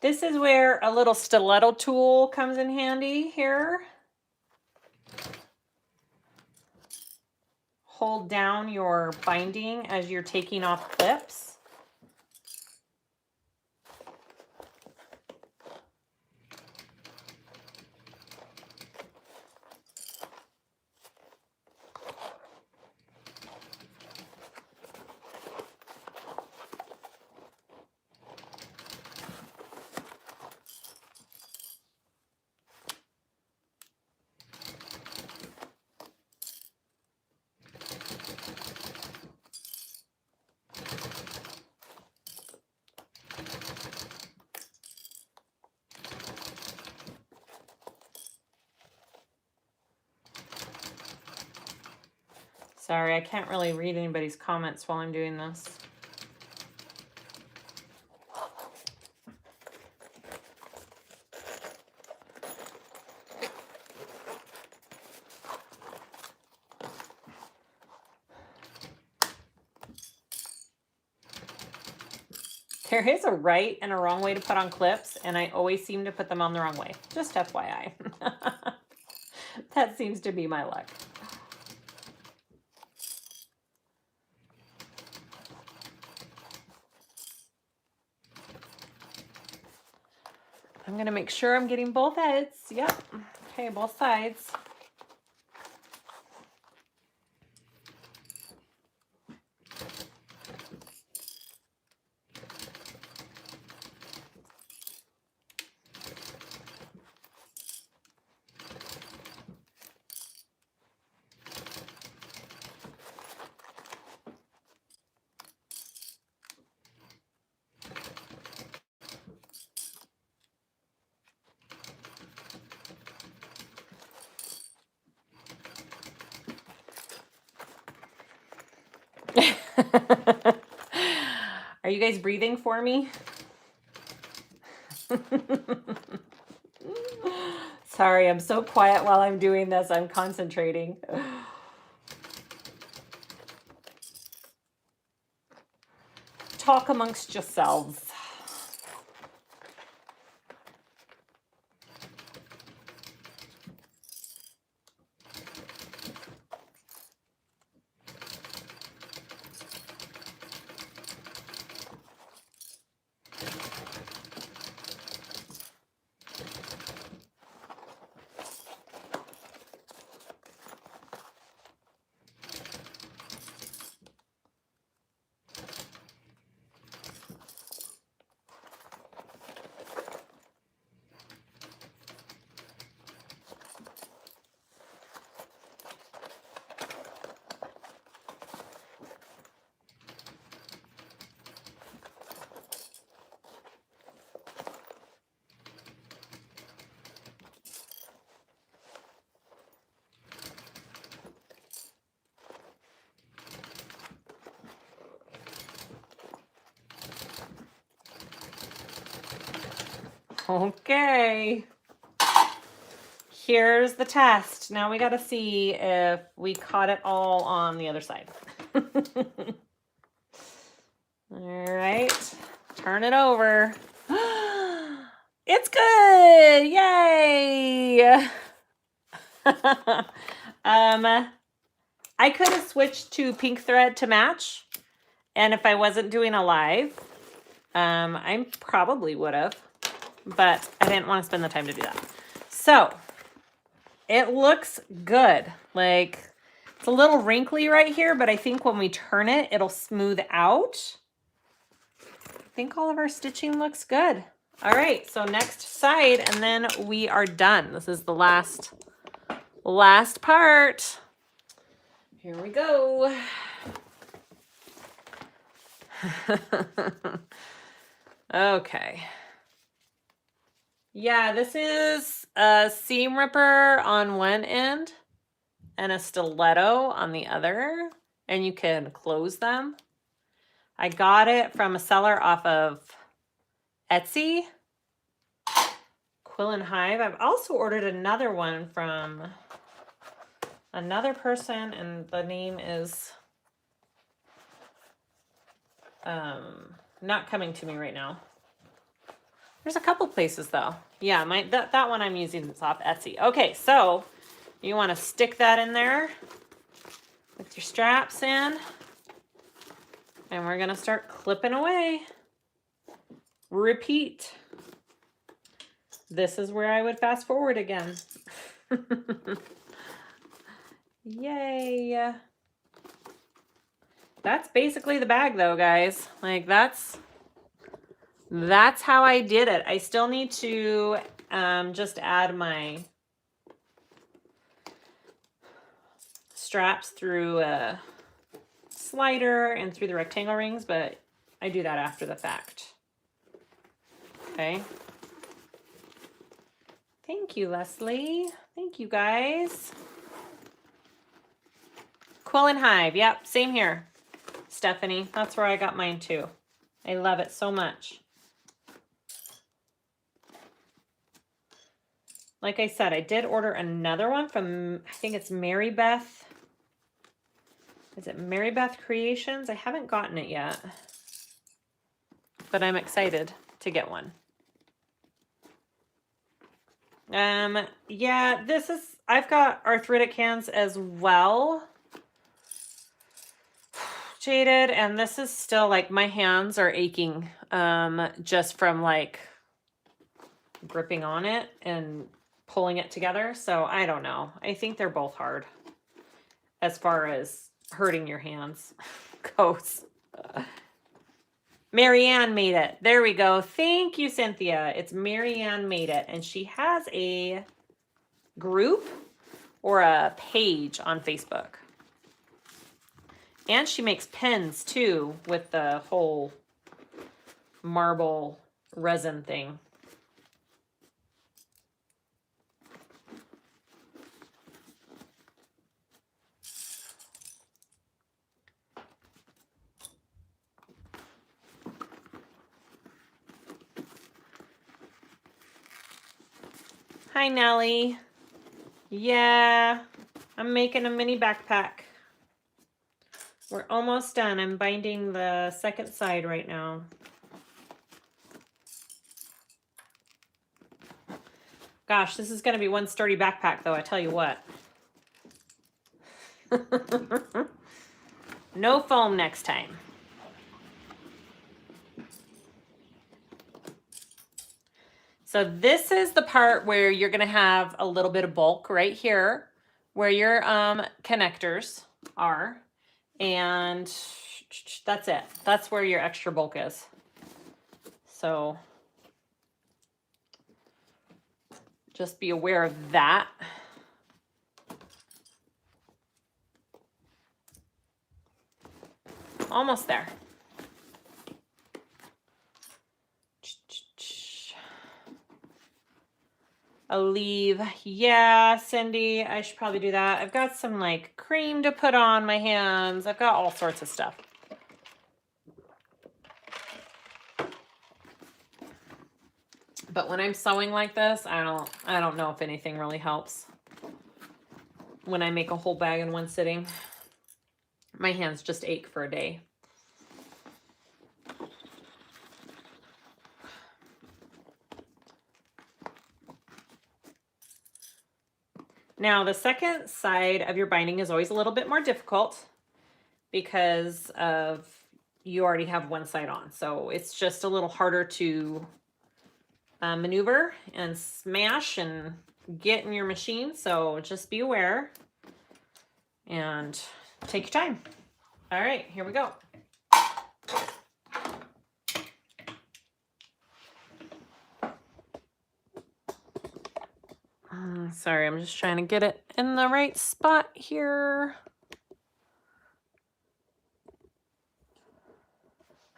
This is where a little stiletto tool comes in handy here. Hold down your binding as you're taking off clips. Sorry, I can't really read anybody's comments while I'm doing this. There is a right and a wrong way to put on clips, and I always seem to put them on the wrong way. Just FYI. That seems to be my luck. I'm going to make sure I'm getting both ends. Yep. Okay, both sides. Are you guys breathing for me? Sorry, I'm so quiet while I'm doing this. I'm concentrating. Talk amongst yourselves. Okay. Here's the test. Now we got to see if we caught it all on the other side. All right. Turn it over. It's good. Yay. I could have switched to pink thread to match. And if I wasn't doing a live, I probably would have, but I didn't want to spend the time to do that. So it looks good. Like, it's a little wrinkly right here, but I think when we turn it, it'll smooth out. I think all of our stitching looks good. All right, so next side, and then we are done. This is the last part. Here we go. Okay. Yeah, this is a seam ripper on one end and a stiletto on the other, and you can close them. I got it from a seller off of Etsy, Quill and Hive. I've also ordered another one from another person, and the name is not coming to me right now. There's a couple places though. Yeah, that one I'm using is off Etsy. Okay, so you want to stick that in there with your straps in, and we're gonna start clipping away. Repeat. This is where I would fast forward again. Yay. That's basically the bag though, guys. Like, that's how I did it. I still need to just add my straps through a slider and through the rectangle rings, but I do that after the fact. Okay. Thank you, Leslie. Thank you, guys. Quill and Hive. Yep, same here. Stephanie, that's where I got mine too. I love it so much. Like I said, I did order another one from, I think it's Mary Beth. Is it Mary Beth Creations? I haven't gotten it yet. but I'm excited to get one. Yeah, I've got arthritic hands as well, Jaded, and this is still like my hands are aching, just from like gripping on it and pulling it together. So I don't know. I think they're both hard as far as hurting your hands goes. Marianne made it. There we go. Thank you, Cynthia. It's Marianne made it. And she has a group or a page on Facebook. And she makes pens too with the whole marble resin thing. Hi, Nellie. Yeah, I'm making a mini backpack. We're almost done. I'm binding the second side right now. Gosh, this is going to be one sturdy backpack, though, I tell you what. No foam next time. So this is the part where you're going to have a little bit of bulk right here where your connectors are. And that's it. That's where your extra bulk is. So just be aware of that. Almost there. I'll leave. Yeah, Cindy, I should probably do that. I've got some like cream to put on my hands. I've got all sorts of stuff. But when I'm sewing like this, I don't know if anything really helps. When I make a whole bag in one sitting, my hands just ache for a day. Now, the second side of your binding is always a little bit more difficult because of you already have one side on. So it's just a little harder to maneuver and smash and get in your machine. So just be aware and take your time. All right, here we go. Sorry, I'm just trying to get it in the right spot here.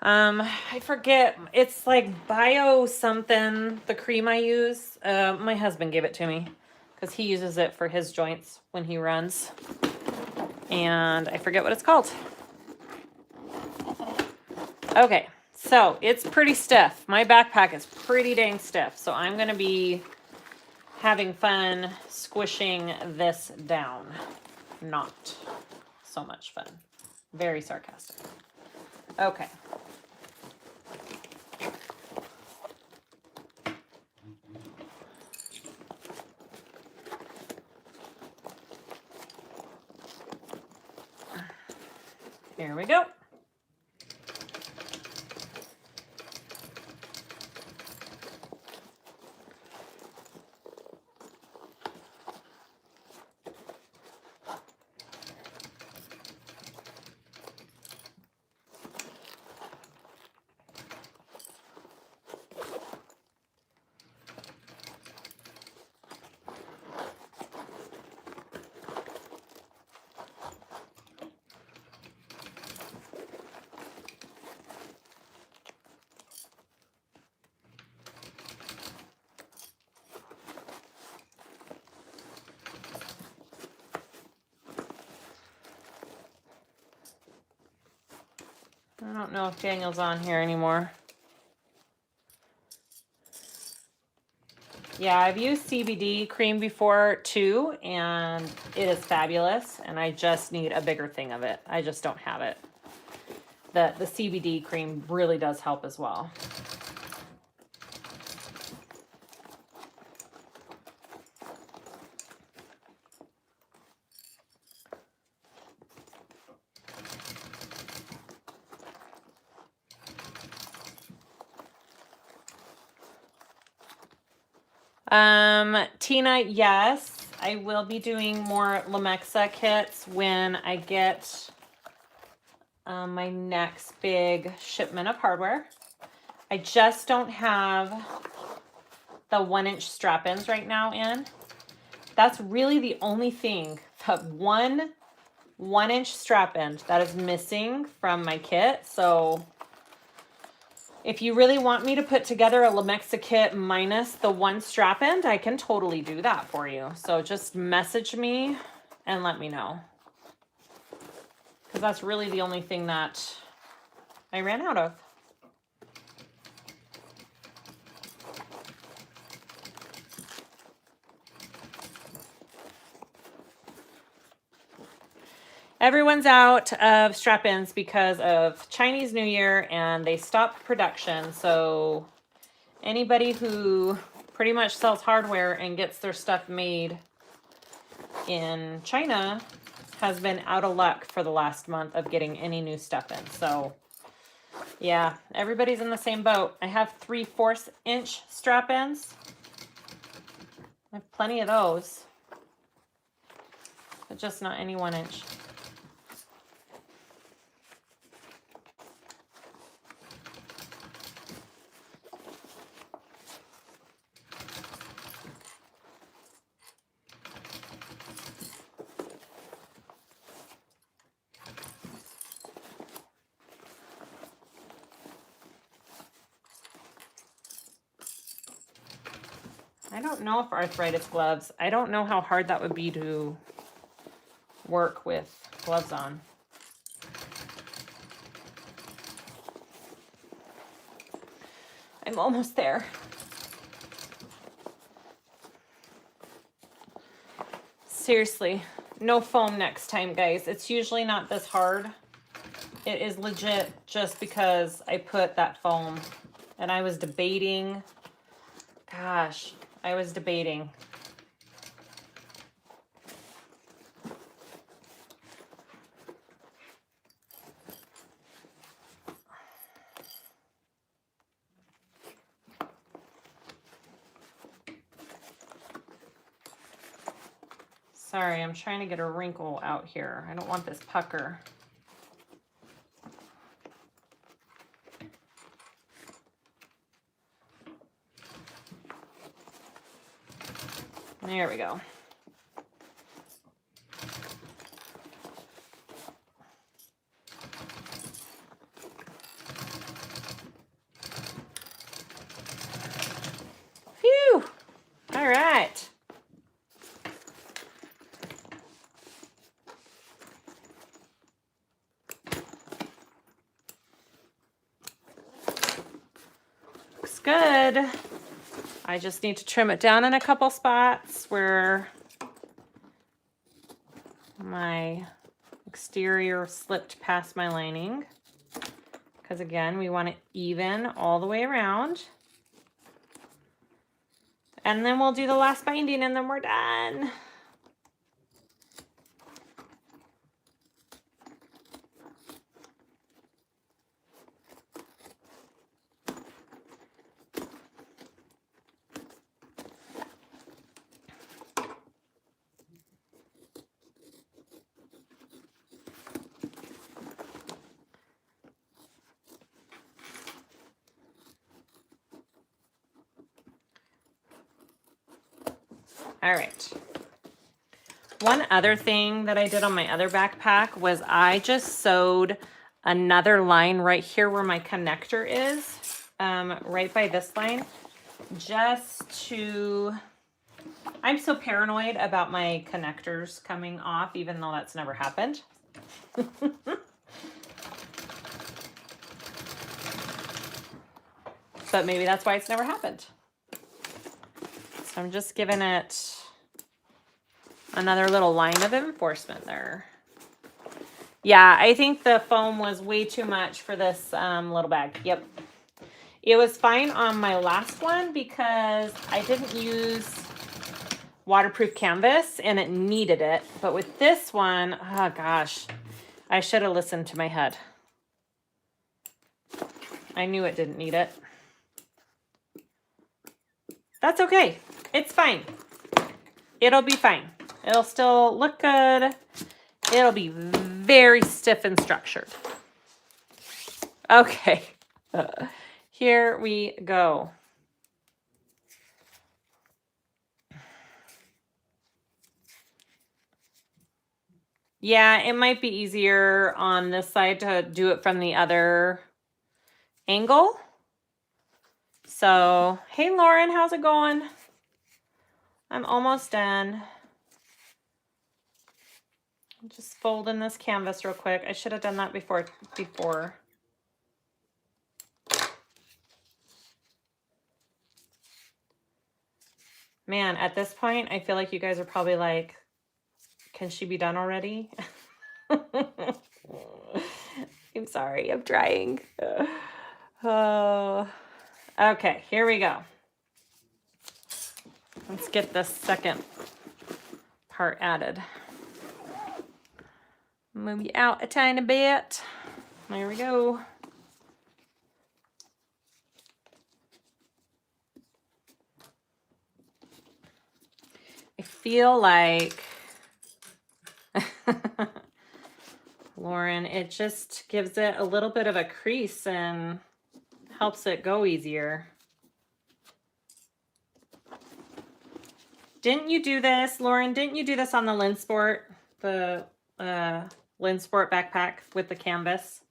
I forget. It's like bio something, the cream I use. My husband gave it to me because he uses it for his joints when he runs. And I forget what it's called. Okay, so it's pretty stiff. My backpack is pretty dang stiff. So I'm going to be having fun squishing this down. Not so much fun. Very sarcastic. Okay. Here we go. I don't know if Daniel's on here anymore. Yeah, I've used CBD cream before too, and it is fabulous. And I just need a bigger thing of it. I just don't have it. the CBD cream really does help as well. Tina, yes, I will be doing more Lemexa kits when I get my next big shipment of hardware. I just don't have the 1-inch strap-ins right now in. That's really the only thing, that one-inch strap-in that is missing from my kit. So if you really want me to put together a Lemexa kit minus the 1 strap end, I can totally do that for you. So just message me and let me know. Because that's really the only thing that I ran out of. Everyone's out of strap-ins because of Chinese New Year and they stopped production. So anybody who pretty much sells hardware and gets their stuff made in China has been out of luck for the last month of getting any new stuff in. So yeah, everybody's in the same boat. I have 3/4 inch strap-ins. I have plenty of those, but just not any 1-inch. I don't know if arthritis gloves, I don't know how hard that would be to work with gloves on. I'm almost there. Seriously, no foam next time, guys. It's usually not this hard. It is legit just because I put that foam and I was debating. Gosh, I was debating. Sorry, I'm trying to get a wrinkle out here. I don't want this pucker. There we go. Phew! All right. Looks good. I just need to trim it down in a couple spots where my exterior slipped past my lining. Because again, we want it even all the way around. And then we'll do the last binding and then we're done. All right. One other thing that I did on my other backpack was I just sewed another line right here where my connector is, right by this line, just to, I'm so paranoid about my connectors coming off, even though that's never happened. But maybe that's why it's never happened. So I'm just giving it another little line of enforcement there. Yeah, I think the foam was way too much for this little bag. Yep. It was fine on my last one because I didn't use waterproof canvas and it needed it. But with this one, oh gosh, I should have listened to my head. I knew it didn't need it. That's okay. It's fine. It'll be fine. It'll still look good. It'll be very stiff and structured. Okay. Here we go. Yeah, it might be easier on this side to do it from the other angle. So, hey Lauren, how's it going? I'm almost done. I'm just folding this canvas real quick. I should have done that before. Man, at this point, I feel like you guys are probably like, can she be done already? I'm sorry, I'm trying. Oh, okay, here we go. Let's get this second part added. Move you out a tiny bit. There we go. I feel like, Lauren, it just gives it a little bit of a crease and helps it go easier. Didn't you do this, Lauren? Didn't you do this on the Lynn Sport? The Lynn Sport backpack with the canvas?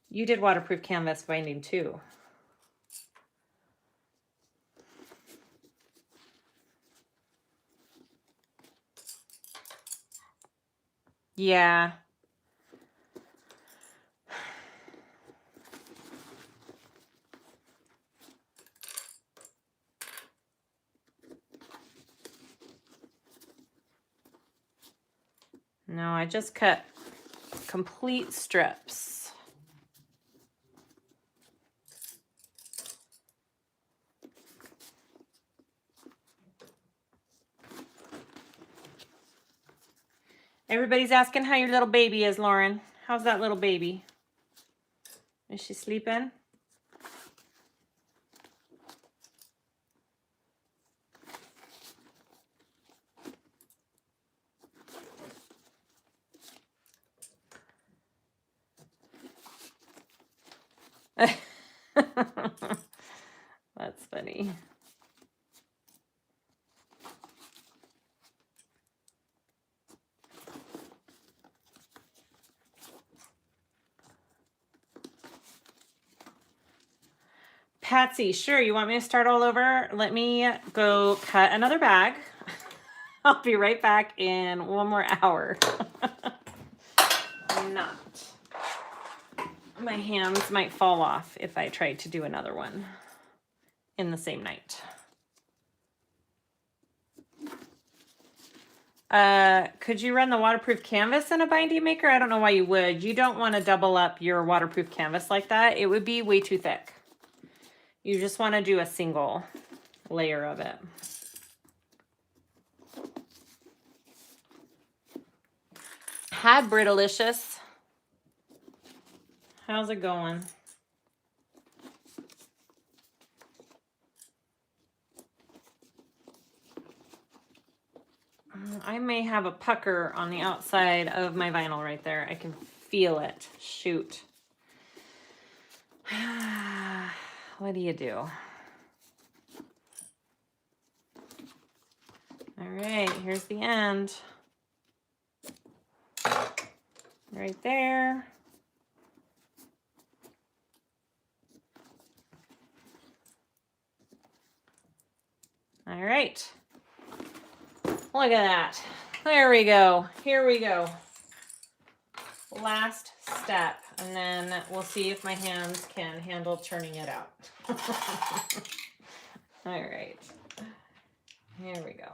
You did waterproof canvas binding too. Yeah. No, I just cut complete strips. Everybody's asking how your little baby is, Lauren. How's that little baby? Is she sleeping? That's funny. Patsy, sure, you want me to start all over? Let me go cut another bag. I'll be right back in 1 more hour. Not. My hands might fall off if I try to do another one in the same night. Could you run the waterproof canvas in a binding maker? I don't know why you would. You don't want to double up your waterproof canvas like that. It would be way too thick. You just want to do a single layer of it. Hi, Brittlicious. How's it going? I may have a pucker on the outside of my vinyl right there. I can feel it. Shoot. What do you do? All right, here's the end. Right there. All right. Look at that. There we go. Here we go. Last step. And then we'll see if my hands can handle turning it out. All right. Here we go.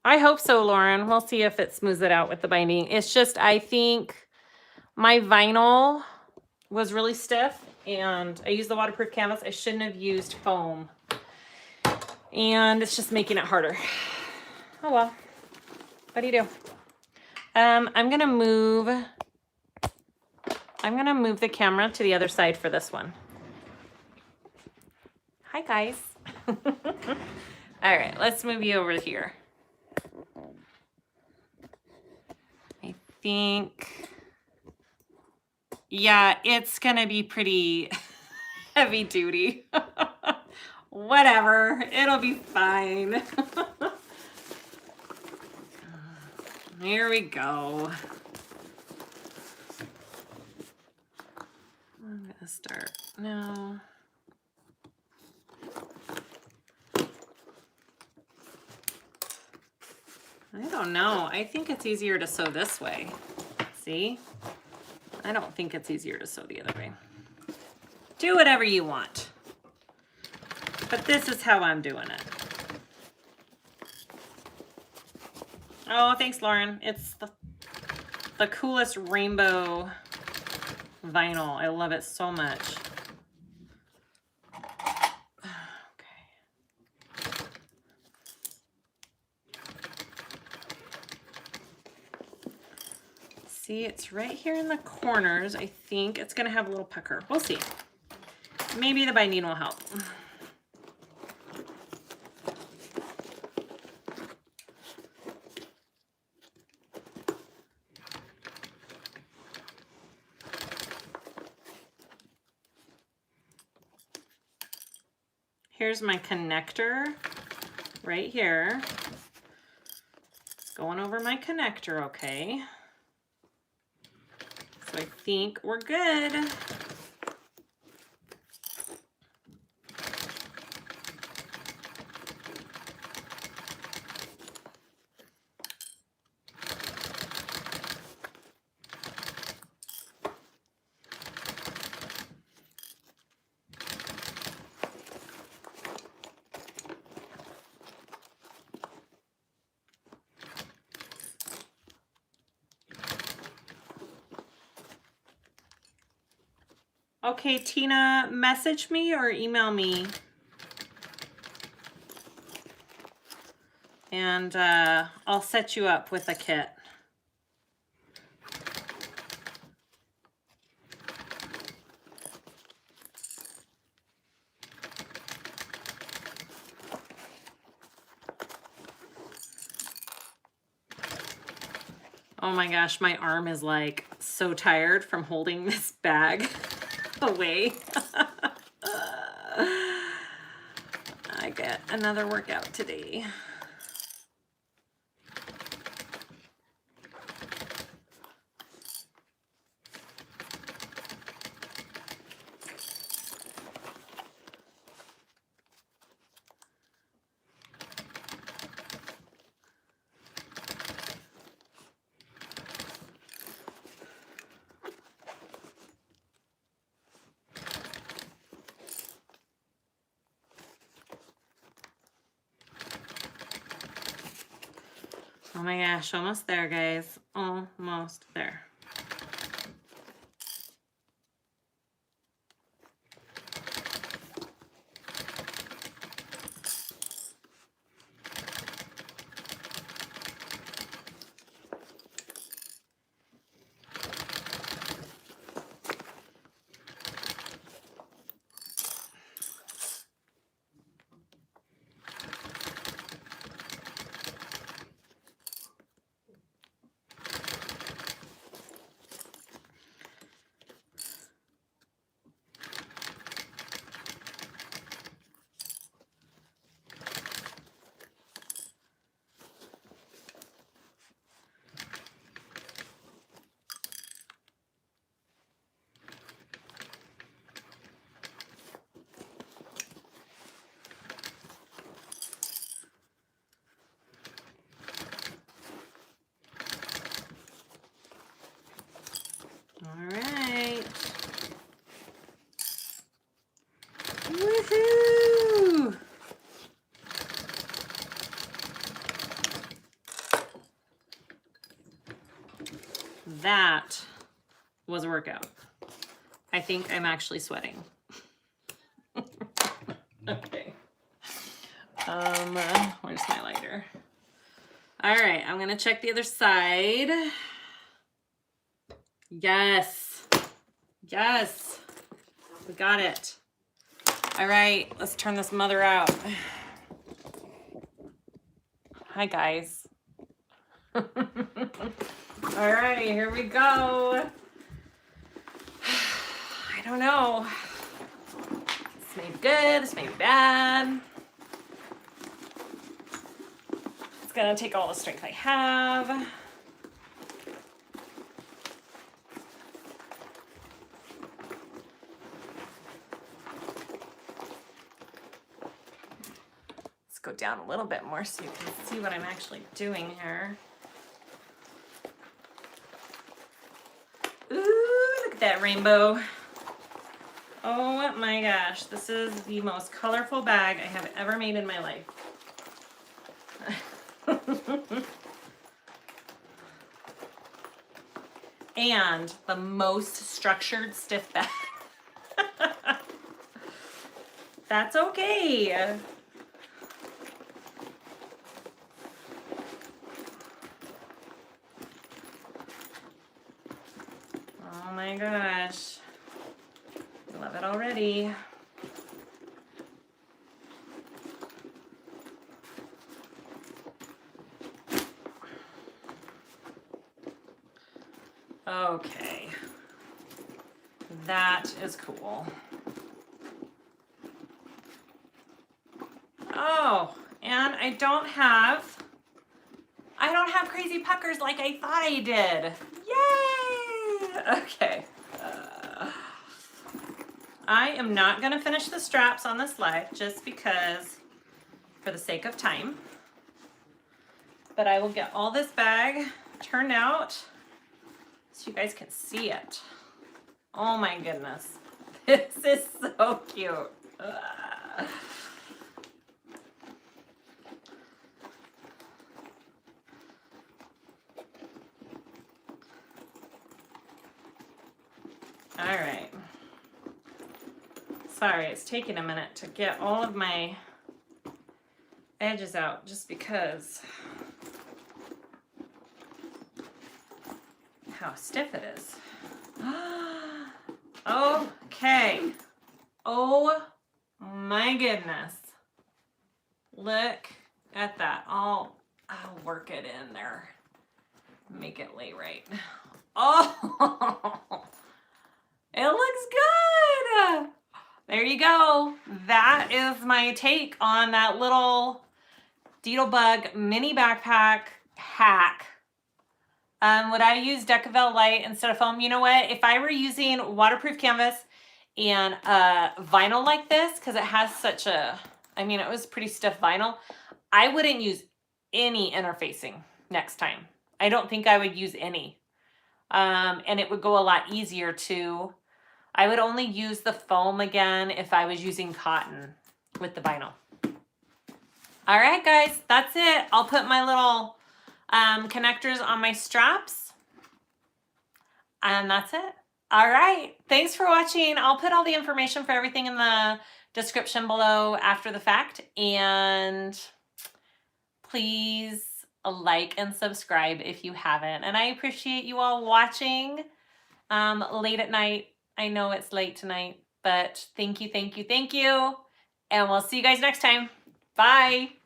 I hope so, Lauren. We'll see if it smooths it out with the binding. It's just, I think my vinyl was really stiff and I used the waterproof canvas. I shouldn't have used foam. And it's just making it harder. Oh well. What do you do? I'm gonna move the camera to the other side for this one. Hi guys. All right, let's move you over here. I think, yeah, it's gonna be pretty heavy duty. Whatever, it'll be fine. Here we go. I'm gonna start now. I don't know. I think it's easier to sew this way. See? I don't think it's easier to sew the other way. Do whatever you want. But this is how I'm doing it. Oh, thanks, Lauren. It's the coolest rainbow vinyl. I love it so much. See, it's right here in the corners. I think it's gonna have a little pucker. We'll see. Maybe the binding will help. Here's my connector right here. It's going over my connector, okay. So I think we're good. Okay, Tina, message me or email me. And I'll set you up with a kit. Oh my gosh, my arm is like so tired from holding this bag away. I get another workout today. Oh my gosh, almost there, guys. Almost there. workout. I think I'm actually sweating. Okay. Where's my lighter? All right, I'm gonna check the other side. Yes. Yes. We got it. All right, let's turn this mother out. Hi, guys. All right, here we go. I don't know. This may be good, this may be bad. It's gonna take all the strength I have. Let's go down a little bit more so you can see what I'm actually doing here. Ooh, look at that rainbow. Oh my gosh, this is the most colorful bag I have ever made in my life. And the most structured stiff bag. That's okay. Oh my gosh. I love it already. Okay. That is cool. Oh, and I don't have crazy puckers like I thought I did. Yay! Okay. I am not going to finish the straps on this live just because, for the sake of time. But I will get all this bag turned out so you guys can see it. Oh my goodness. This is so cute. All right. Sorry, it's taking a minute to get all of my edges out just because how stiff it is. Okay. Oh my goodness. Look at that. I'll work it in there. Make it lay right. Oh, it looks good. There you go. That is my take on that little Doodlebug mini backpack hack. Would I use Decavelle Light instead of foam? You know what? If I were using waterproof canvas and vinyl like this, because it has such a, I mean, it was pretty stiff vinyl, I wouldn't use any interfacing next time. I don't think I would use any. And it would go a lot easier too. I would only use the foam again if I was using cotton with the vinyl. All right, guys, that's it. I'll put my little connectors on my straps. And that's it. All right. Thanks for watching. I'll put all the information for everything in the description below after the fact. And please like and subscribe if you haven't. And I appreciate you all watching late at night. I know it's late tonight, but thank you, thank you, thank you. And we'll see you guys next time. Bye.